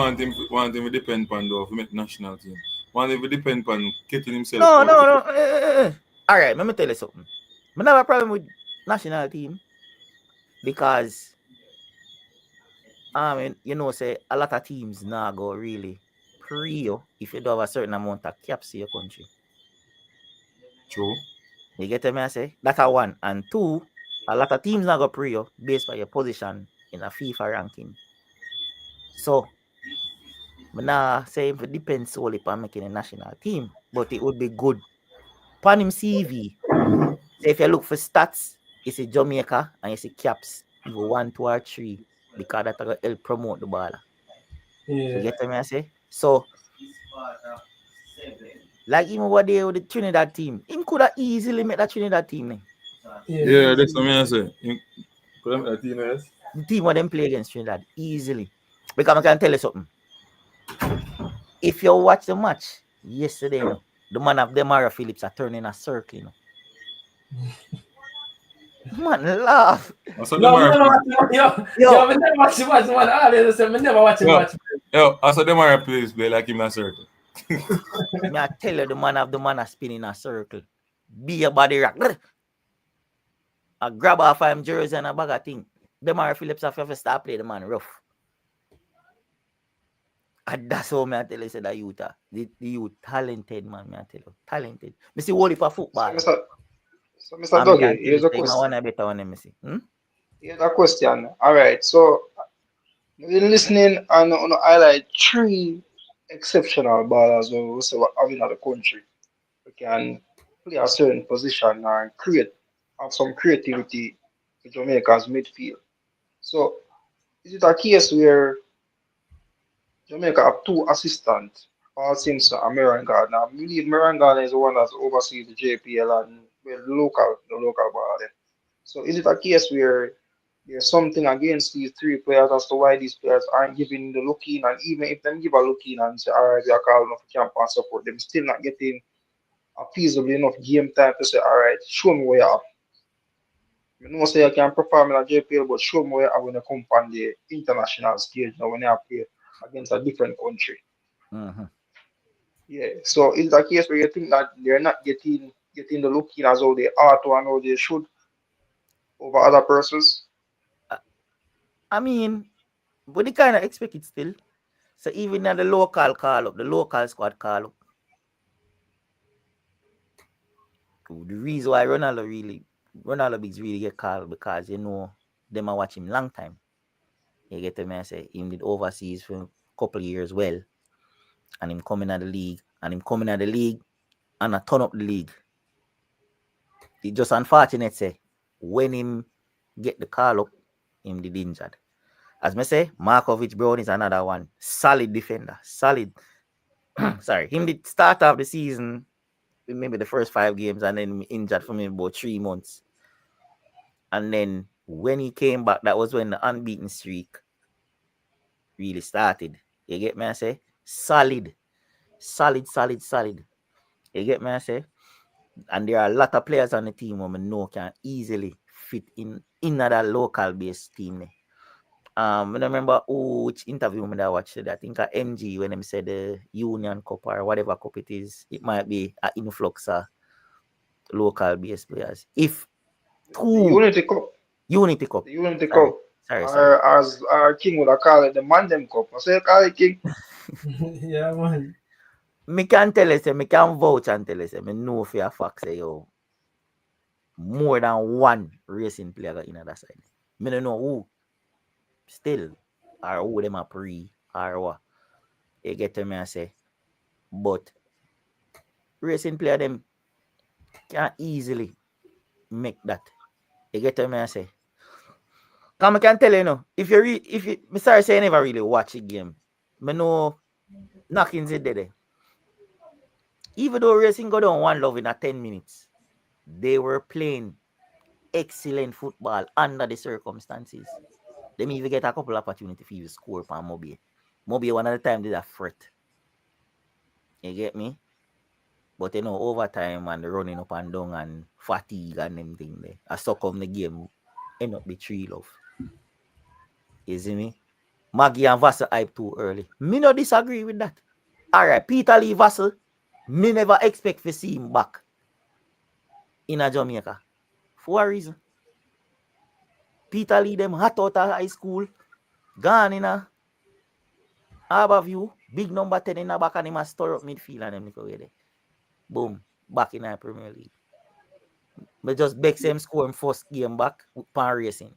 want him to depend on though to make national team. Want him to depend on getting himself No. out. All right, let me tell you something. I have a problem with national team because I mean, you know, say a lot of teams now go really pre you if you do have a certain amount of caps in your country. True. You get me, I say? That's a one. And two, a lot of teams now go pre you based on your position in a FIFA ranking. So, I now say it depends solely on making a national team, but it would be good. Upon him CV, say if you look for stats, it's a Jamaica and it's a caps, either 1, 2, or 3, because that will help promote the ball. Yeah. You get me, I say? So, like even what they with the Trinidad team, him could have easily made that Trinidad team. Yeah, that's what I say. Could I make a team, yes? The team where them play against Trinidad easily. Because I can tell you something. If you watch the match yesterday, you know, the man of Demara Phillips are turning a circle, you know. Man, laugh. I No, I never never watch the match, man. I never watch the match. Yo, I saw them are play like him in a circle. Me I tell you, the man are spinning a circle. Be a body rock. I grab off him jersey and a bag of thing. Demara Phillips have to start play the man rough. And that's how I tell you, say that youth, the youth talented, man, I tell you. Talented. Me see whole heap of football. So Mr. Dougie, here's a I question. want a better one, me see. Here's a question. All right. So, we're listening and highlight three exceptional ballers who we say we have in the country. We can play a certain position and have some creativity in Jamaica's midfield. So, is it a case where Jamaica have two assistants, Paul Simpson and Miran Gardner? I believe Miran Gardner is the one that oversees the JPL and well, the local ball. So is it a case where there's something against these three players as to why these players aren't giving the look in, and even if them give a look in and say, all right, we are calling enough camp and support, them still not getting a feasible enough game time to say, all right, show me where you are. I know say I can perform in a JPL, but show me where you are when you come on the international stage now when you play against a different country. Mm-hmm. Yeah. So is it a case where you think that they're not getting the look in as how they ought to and how they should over other persons? I mean, but they kind of expect it still. So even at the local call up, the local squad call up, the reason why Ronaldo Bigs really get called because you know them are watching him long time. You get me, I say him did overseas for a couple of years well, and him coming at the league, and I turn up the league. It just unfortunate say when him get the call up, him did injured. As me say, Markovic Brown is another one. Solid defender. Solid. Sorry. Him did start off the season, maybe the first 5 games, and then injured for me about 3 months. And then when he came back, that was when the unbeaten streak really started. You get me, I say? Solid. You get me, I say? And there are a lot of players on the team who I know can easily fit in that local based team. I don't remember which interview I watched it. I think at MG when them said the Union Cup or whatever cup it is, it might be an influx of local based players. If two Unity Cup. Unity Cup. The Unity Sorry. Cup. Sorry. Or as our king would have called it the Mandem Cup. I say call it king. Yeah, man. Me can tell you, say, me can vouch and tell you, say, me know for a fact, say, yo, more than one racing player in that side. Me don't know who, still, or who them a Pree, or what. You get to me and say, but racing player them can easily make that. You get to me and say, come I can tell you, no, if you, me sorry say you never really watch a game, me know knockings it there. Even though racing go down 1-0 in a 10 minutes, they were playing excellent football under the circumstances. They may even get a couple opportunities for you to score for Magee. Magee one of the time did a threat. You get me? But you know, overtime and running up and down and fatigue and them thing there. I succumb the game end up be 3-0. You see me? Magee and Vassell hype too early. Me no disagree with that. Alright, Peter Lee Vassell, me never expect to see him back in a Jamaica. For a reason. Peter Lee them hot out of high school, gone in a Harbour View, big number 10 in the back and him a stir up midfield and them little way there. Boom, back in the Premier League. But just beg him score him first game back with Pan Racing.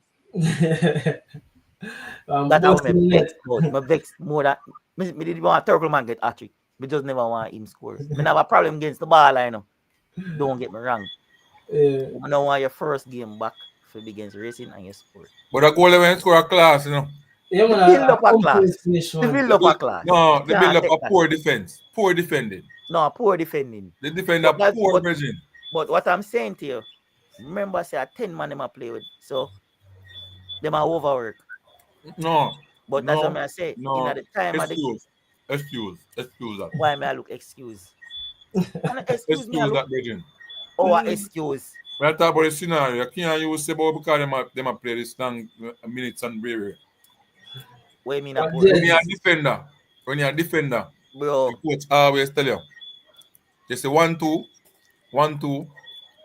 That how me vex about. Me vex more that me didn't want Turkle man get hat-trick. Me just never want him score. Me have a problem against the ball, I know. Don't get me wrong. Yeah. I don't want your first game back for against Racing and you score. But a goal when you score a class, you know. Yeah, man, Build up a class. finish, The man. build up a class. No, You they can't build up take a that. poor defense. Poor defending. No, poor defending. They defend a But that's- poor but- version. But what I'm saying to you, remember, say a 10 man them a play with. So them are overwork. No. But that's what I say. No. In the time of the Excuse that. why may I look excuse? And excuse me, I Excuse look. that version. Oh, excuse. When I talk about the scenario, you can't use about because them a play this long minutes and bravery. What you mean? But When When you're a defender, bro, the coach always tell you, just say 1-2, 1-2.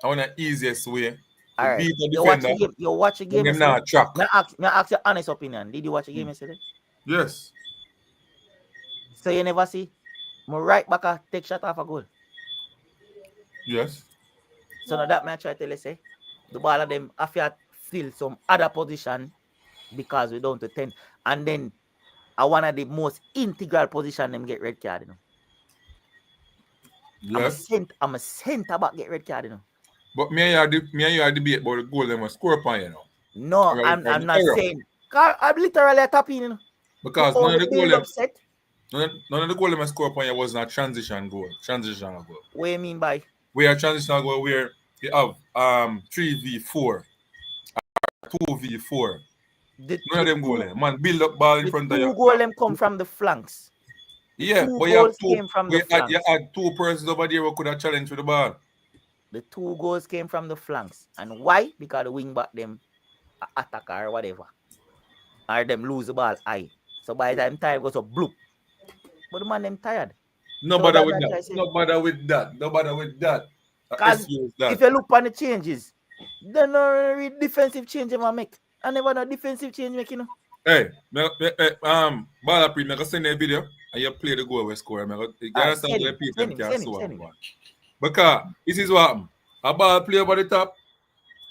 I want the easiest way to all right. beat the You watch defender. the game. You watch the game Them not yesterday. track. Me ask your honest opinion. Did you watch the game yesterday? Yes. So you never see me right back a take shot off a goal. Yes. So now that man try to tell you say the ball of them have to fill some other position because we're down to 10. And then one of the most integral position them get red card, you know. Yes. I'm a center back get red card, you know. But me and you are debate about the goal them a score upon, you know. No, Right, I'm right, not error. saying. I'm literally tapping, you know. Because All none of the the goal build them, up set. none of the goal them a score upon you was not transitional goal. What do you mean by? We are transitional goal where you have 3v4, 2v4. None of them goal there. Man, build up ball in The front of two you. goal them come from the flanks. Yeah, Two but you have goals two. came from the You flanks. had two persons over there who could have challenged with the ball. The 2 goals came from the flanks. And why? Because the wing back them attack or whatever. Or them lose the ball high. So by the time time goes up bloop. But the man them tired. No So bother that with man that. try say- No bother with that. No bother with that. Cause Excuse that. if you look on the changes, they no really defensive change them make. I never know defensive change make, you know. Hey, ball Pree, I go send you a video and you play the goal we score. You understand Send the him, people send him, can send him, so send him. on. Because this is what happened. A ball play over the top.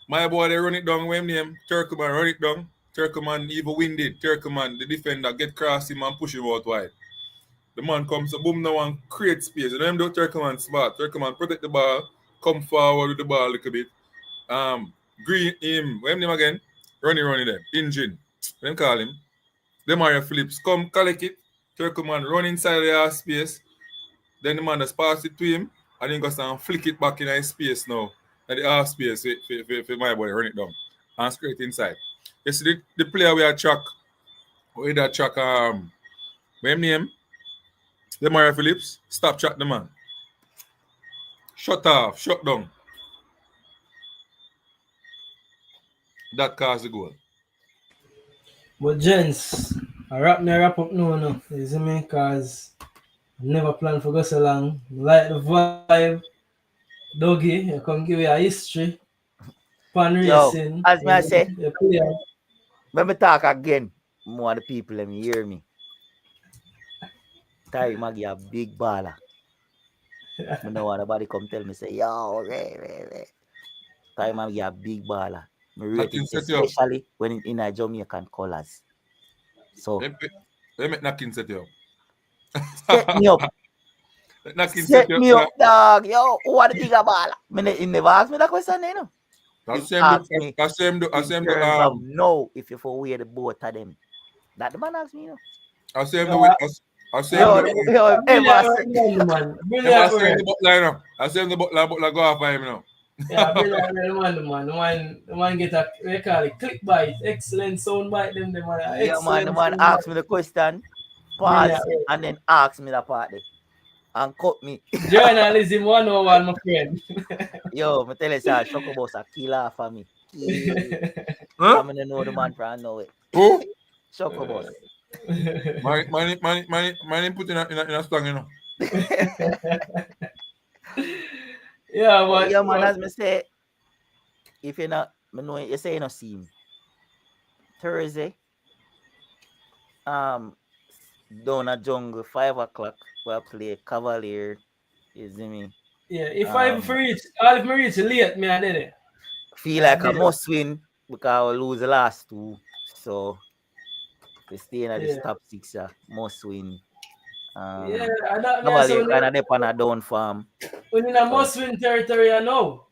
My boy, they run it down. When name Turkleman run it down. Turkleman even winded. Turkleman, the defender, get cross him and push him out wide. The man comes, so boom, now and create space. You know him do Turkleman smart. Turkleman protect the ball, come forward with the ball a little bit. Green him. What name again? Running them. Engine. Them call him. Them are your flips. Come collect it. Turkleman run inside the half space. Then the man just pass it to him. And then goes and flick it back in his space now. And the half space for my boy run it down. And straight inside. You see the player we are track. We that track what name? The Mario Phillips. Stop track the man. Shut off. Shut down. That caused the goal. But gents, I wrap up now, you see me? Cause I never planned for go so long. Like the vibe, Dougie, you come give you a history. Pan Yo, racing. as me I say, you play. Let me talk again. More of the people let me hear me. Tyreek Magee a big baller. I know nobody come tell me say, yo, Tyreek Magee a big baller. Me rate him, Knocking set you up. especially when in a Jamaican colors. So Let me knocking set you set me up. up. Knocking Set me up, up. dog. Yo, what a bigger baller. He never asked me that question, you know. He asked me I same do in terms of no, if you for wear the both of them. That the man asked me, you know. I same Uh, Yo, ever say, Brilliant word. the butler now. I same the butler go off him now. Yeah, brilliant word, the man get a, we call it click bite. Excellent sound bite, them, man. yeah, man, the Excellent man sound asked bite. me the question, Brilliant pause, word. and then asked me that part there. And cut me. Journalism 101, my friend. Yo, me tell you, sir, Choco Boss a killer for me. Kill. Huh? I'm gonna know the man for I know it. Who? Choco Boss. Man, put in a song, you know. Yeah, But yeah, man, but as me say, if you're not, me know you say you not see him. Thursday, down at jungle, 5 o'clock, we'll play Cavalier. You see me? yeah, if I reach late, me I did it. Feel like I must win because I lose the last two. So to stay in this top 6, must win. Yeah, I don't know. So Cavalier kind of dip on a down farm. when in a must win territory, I know.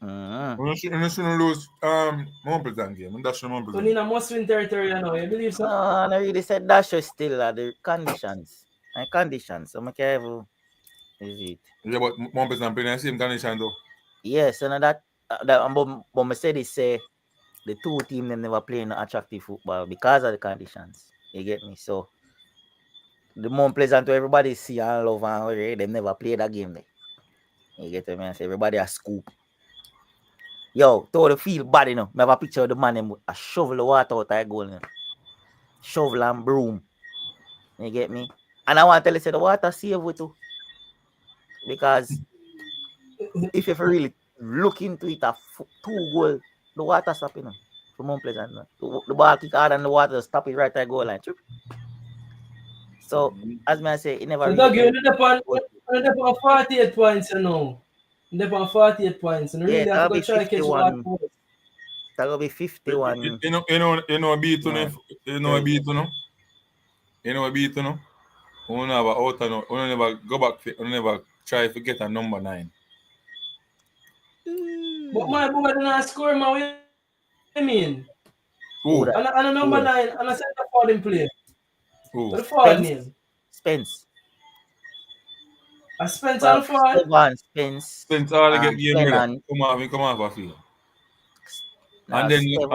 You shouldn't lose 1% game. That's the 1%. When in a must win territory, I know. You believe so? No, I really said that should still are the conditions. And conditions. So I can't is it? Yeah, but 1% playing the same condition though. Yes, and that but I said say the two teams them never play no attractive football because of the conditions. You get me? So the more pleasant to everybody see and love and worry, they never play that game there. You get me? I say everybody a scoop. Yo, to the feel bad, you know. I have a picture of the man with a shovel of water out of goal. You know? Shovel and broom. You get me? And I want to tell you, say the water save with too. Because if you really look into it, a 2 goal, the water stop, you know. For Mount Pleasant. The ball kick hard and the water stop it right at goal line. So, as I say, it never So, really. Doug, you're on 48 points, you know. You're on 48 points, and really have to go try to catch one. That'll be 51. You know, beat no. You know, beat no. You know, beat no. We never out and we never go back. We never try to get a number 9. But my boy didn't score, man. What you mean? Who? And a number 9, and a center forward in play. Who? What the forward name? Spence. A Spence and forward? Spence all get game ready. Come off a field. And then you go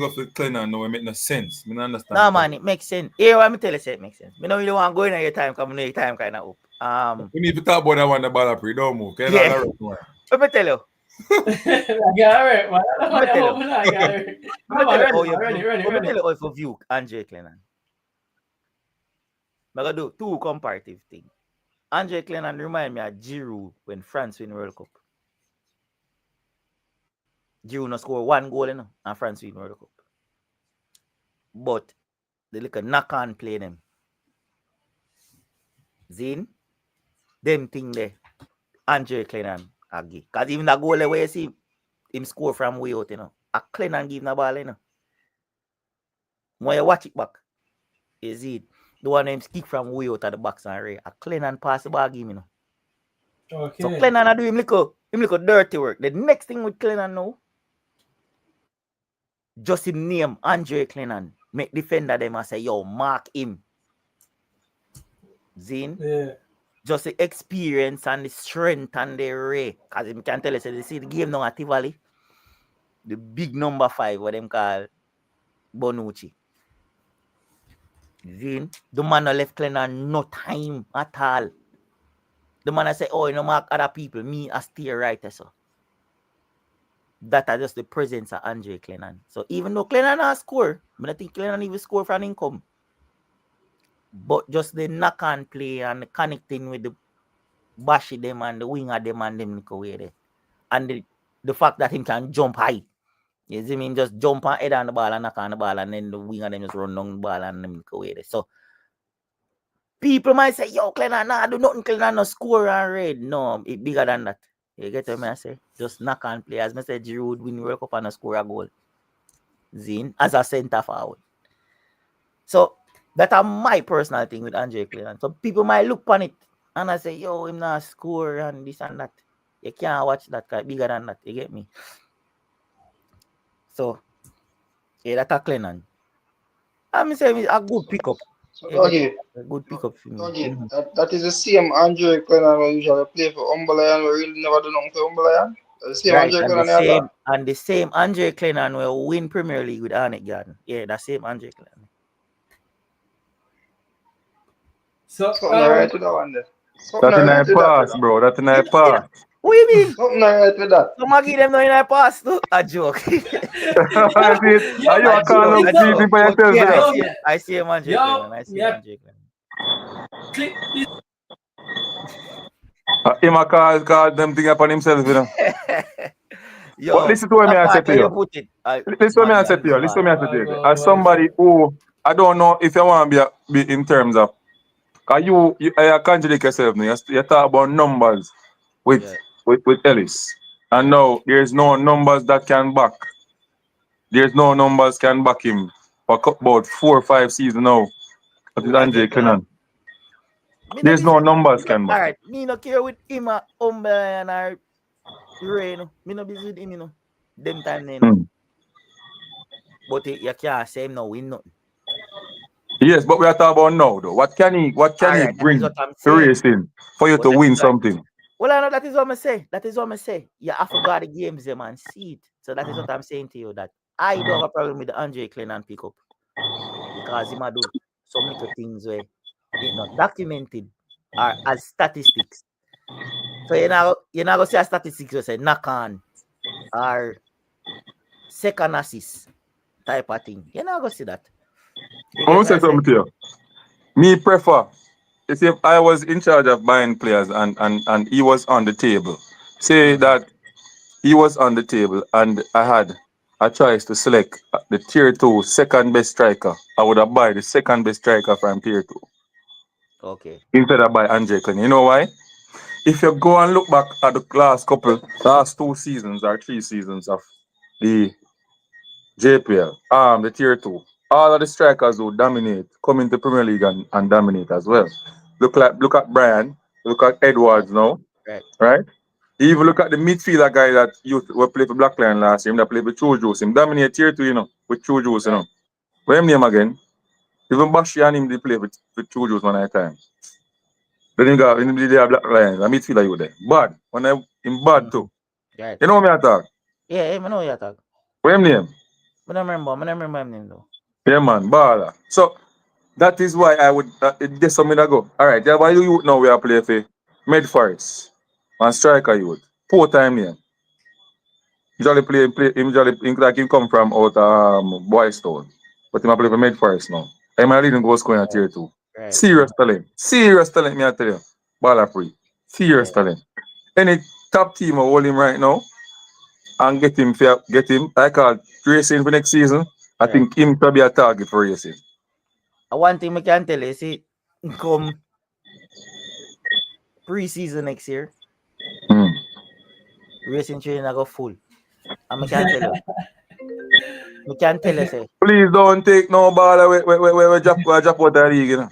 for Clennon. No, it make no sense. I don't understand. No, man, it makes sense. Here, let me tell you, it makes sense. I know you don't want to go in at your time, because I know your time kind of up. We need to talk about that one, the ball Pree. Don't move. Okay? Yeah. Let me tell you. I got it, man. Let me tell you how for view Andre Clennon. I'm going to do 2 comparative things. Andre Clennon remind me of Giroud when France win World Cup. Giroud no score 1 goal, you know, and France win World Cup. But they look a knock-on play them. Zin, them thing there, Andre Clennon agree. Because even that goal where you see him score from way out, you know, a Clennon give the ball, you know. When you watch it back, you see it. The one named kick from way out of the box and Ray. A Clennon pass the ball game, you know. Okay. So Clennon do him little dirty work. The next thing with Clennon now, just him name Andre Clennon. Make defender them and say, yo, mark him. Zin? Yeah. Just the experience and the strength and the ray. Because him can tell you, they see the game now at Tivoli. The big number 5, what them call Bonucci. Zin? The man no left Clennon no time at all. The man I say, oh, you know, mark other people. Me, I stay right there, so. That are just the presence of Andre Clennon. So even though Clennon has score, I don't think Clennon even score for an income. But just the knock-on play and the connecting with the bashy them and the winger them and them go away there. And the fact that he can jump high. You see me just jump on head on the ball and knock on the ball and then the winger them just run down the ball and them go away there. So people might say, yo, Clennon, nah, do nothing, Clennon, no score and red. No, it's bigger than that. You get what I say? Just knock on play. As I said, Giroud win World Cup and score a goal. Zin, as a centre forward. So that's my personal thing with Andre Clennon. So people might look on it and I say, yo, him not score and this and that. You can't watch that guy bigger than that. You get me? So, yeah, that's a Clennon. I'm saying a good pickup. So Doggy, A good pickup for me. Doggy, that is the same Andre Clennon who usually play for Umberland. We really never do nothing for Umberland. The same Right, Andre and Clennon. the same Andre Clennon will win Premier League with Arnett Garden. Yeah, the same Andre Clennon. So, Something right with that one there. That's in a pass, bro. That's in a pass. What do you mean? Something right with that. So Magee them not in a pass too? A joke. Are you a call up yo, people yourself? Yeah, Yeah. I see him Andre Clennon. I see him Andre Clennon. click this. Him a call them thing upon himself, you know. Yo, But listen to what me I say to you. Listen to what me I say to you. Listen to me I say to you. As somebody who I don't know if you want to be in terms of, cause you contradict yourself now. You talk about numbers with Ellis, and now there's no numbers that can back. There's no numbers can back him for about 4 or 5 seasons now. That is Andre Clennon. There's no numbers can back. Alright, me no care with him and or Rain. Me no busy with him, you know. Them time then. But you can't say him no win nothing. Yes, but we are talking about now though. What can he bring to racing for you to win something? Well, I know that is what I say. That is what I say. You have to go the games them and see it. So that is what I'm saying to you, that I don't have a problem with the Andre Clennon pickup. Because he might do some little things where it's not documented or as statistics. So you're not going to see a statistics where say knock on or second assist type of thing. You're not going to see that. I want to say something to you. Me prefer, if I was in charge of buying players and he was on the table, say that he was on the table and I had a choice to select the tier 2 second best striker, I would have buy the second best striker from tier 2. Okay. Instead of buy Andre Clennon. You know why? If you go and look back at the last 2 seasons or 3 seasons of the JPL, the tier 2, all of the strikers who dominate come into Premier League and dominate as well. Look at Brian, look at Edwards now, right? Even look at the midfielder guy that used to play for Black Lion last year, that played with True Juice. Him dominate tier 2, you know, with True Juice, you know. What's his name again? Even Magee and him they play with True Juice one at a time. Then him got Black Lion, a midfielder you there. Bad. When him bad too. Right. You know what I talk? Yeah, I know what you talk. What's his name? I don't remember his name though. Yeah, man, baller. So that is why I would. There's something that go. All right, why you now we are playing for Med Forest and striker youth. 4 time here. Usually play usually like him come from out Boystone, but him play for Med Forest now. I'm leading goal scoring at tier 2. Right. Serious talent. Me I tell you, baller Pree. Serious talent. Any top team will hold him right now and get him. I call racing for next season. I think him probably a target for racing. One thing I can tell you, see, come pre-season next year, racing training I go full. And I can tell you. I can tell you, say. Please don't take no ball away drop out of the league, you know.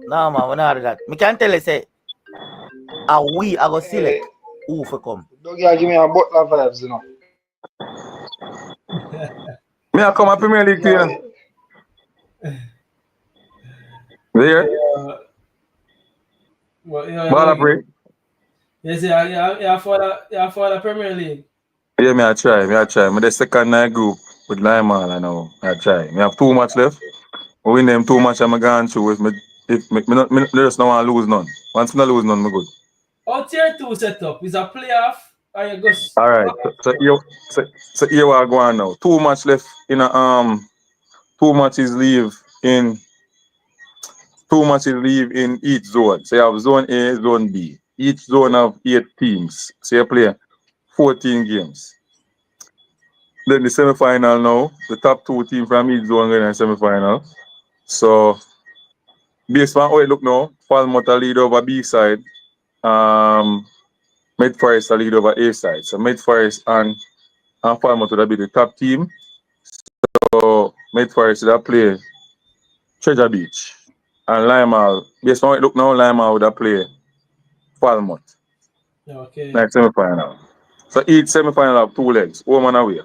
No man, we not do that. I can tell you, say, I go select who for come. Don't give me a Butler vibes, you know. Me I come a Premier League team. There? Baller Pree. Yes, yeah, for the Premier League. Yeah, I try. I'm the second night group with Lyman, I know. I try. I have 2 matches left. We win them 2 matches, I'm going through. If me just don't want to lose none. Once I lose none, I'm good. How tier 2 set up? Is a playoff or you go? Alright. So here we are going now. 2 matches left in 2 matches leave in 2 matches leave in each zone. So you have zone A, zone B. Each zone have 8 teams. So you play 14 games. Then the semi-final now, the top 2 teams from each zone going in the semi-final. So based on how it look now, Falmouth lead over B side. Mid Forest lead over A side. So Mid Forest and Falmouth would be the top team. So Mid Forest would play Treasure Beach. And Lima, based on how it look now, Lima would play Falmouth. Okay. Like semi-final. So each semi-final have 2 legs, home and away.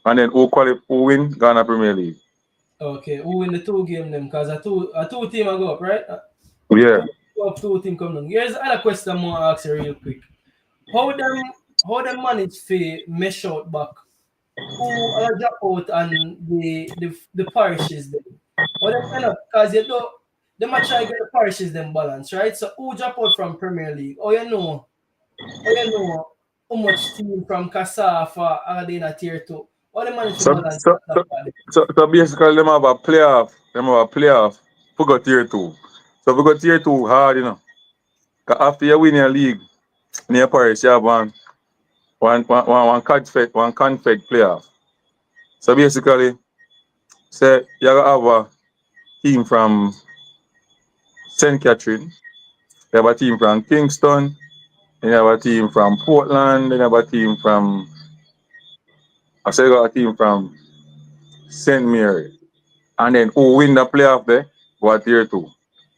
And then who win Ghana Premier League. Okay, who win the 2 game them? Because a two team I go up, right? Yeah. Up 2 team come down. Here's another question I'm gonna ask you real quick. How them manage to mesh out back? Who are drop out and the parishes them? How them end up? Because you know they might try to get the parishes them balance, right? So who drop out from Premier League? You know how much team from Kasafa are they in a tier 2? How they manage to balance that? So basically them have a playoff for go tier 2. So if we go tier 2 hard, you know. 'Cause after you win your league near Paris, you have one confed playoff. So basically, say you have a team from St. Catherine, you have a team from Kingston, then you have a team from Portland, then you have a team from St. Mary. And then who win the playoff there, go tier 2.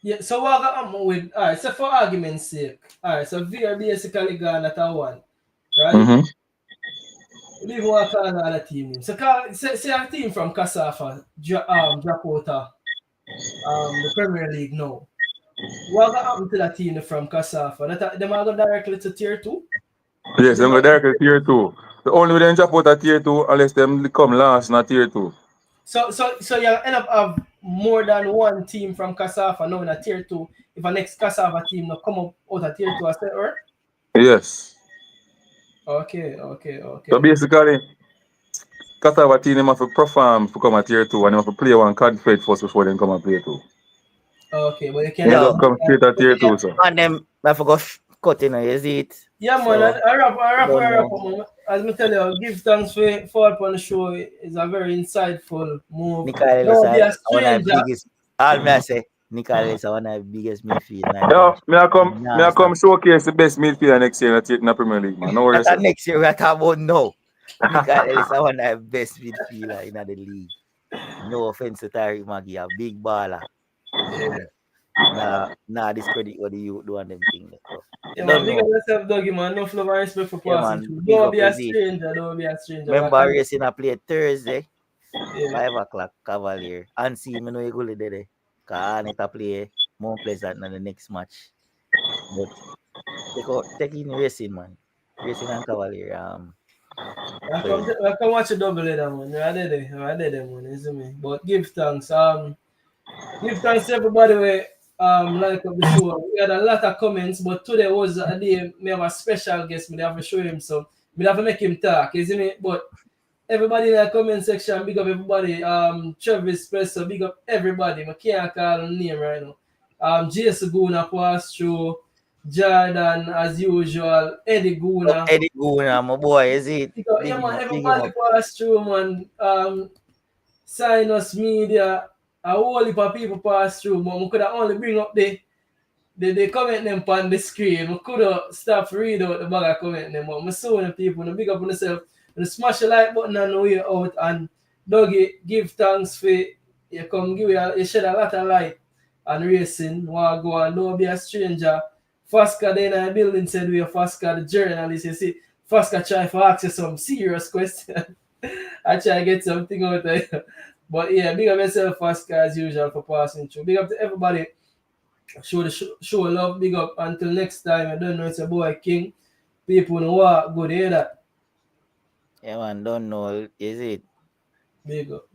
Yeah, so what I'm with, alright, so for argument's sake, alright, so we are basically gone at a 1, right? Mm-hmm. We leave one call another team name. So say a team from Kasafa drop out the Premier League now. What happened to that team from Kasafa? Them are going directly to tier 2? Yes, them go directly to tier 2. The only way they drop out at tier 2 unless them come last in tier 2. So you end up have more than one team from Kasafa now in a tier 2. If a next Kasafa team not come up out of tier 2 as they were? Yes. Okay. So basically, Qatar team them have to perform to come at tier 2 and they have to play one confed first before they come and play 2. Okay, but you can't don't come straight at tier 2, so. And them, I forgot cut in, is it? Yeah, So, man, I rap, man. As I tell you, give thanks for upon the show. It's a very insightful move. Nickyle is one of the biggest. All me I say, Nickyle is one of the biggest midfield. Yeah, me I come showcase the best midfielder next year in the Premier League, man. No worries. Next year we are talking about now. Nickyle is one of the best midfielder in the league. No offense to Tyreek Magee, a big baller. Nah, discredit what the youth do and them things. So. Yeah, man, big up yourself, Dougie, man. No love and respect for passing through. Don't be a stranger. Remember racing I play Thursday, 5 o'clock, Cavalier. And see me know you go there. Because I need to play more pleasant than the next match. But take in racing, man. Racing and Cavalier. I come watch a double header, man. I did it, man. You see me? But give thanks. Give thanks to everybody who like up the show. We had a lot of comments, but today was a day we have a special guest. We have to show him, so we have to make him talk. You see me? But everybody in the comment section, big up everybody. Travis Presser, big up everybody. I can't call him name right now. Jason Guna passed through. Jordan, as usual. Eddie Guna, my boy, is it? Yeah, man, everybody passed through, man. Sinus Media, a whole heap of people pass through, but we could have only bring up the comment them on the screen. We could have stopped read out the bag of comment them, but I saw the people, and big up on yourself. And smash the like button on the way out, and Dougie, give thanks for you come give you shed a lot of light on racing. While go and don't be a stranger. Fasca then in the building said we are Fasca the journalist. You see, Fasca try to ask you some serious questions. I try to get something out of you. But yeah, big up yourself, Fasca, as usual, for passing through. Big up to everybody. Show love, big up. Until next time, I don't know, it's your boy King. People know what, good hear that. Yeah, man, don't know, is it? Big up.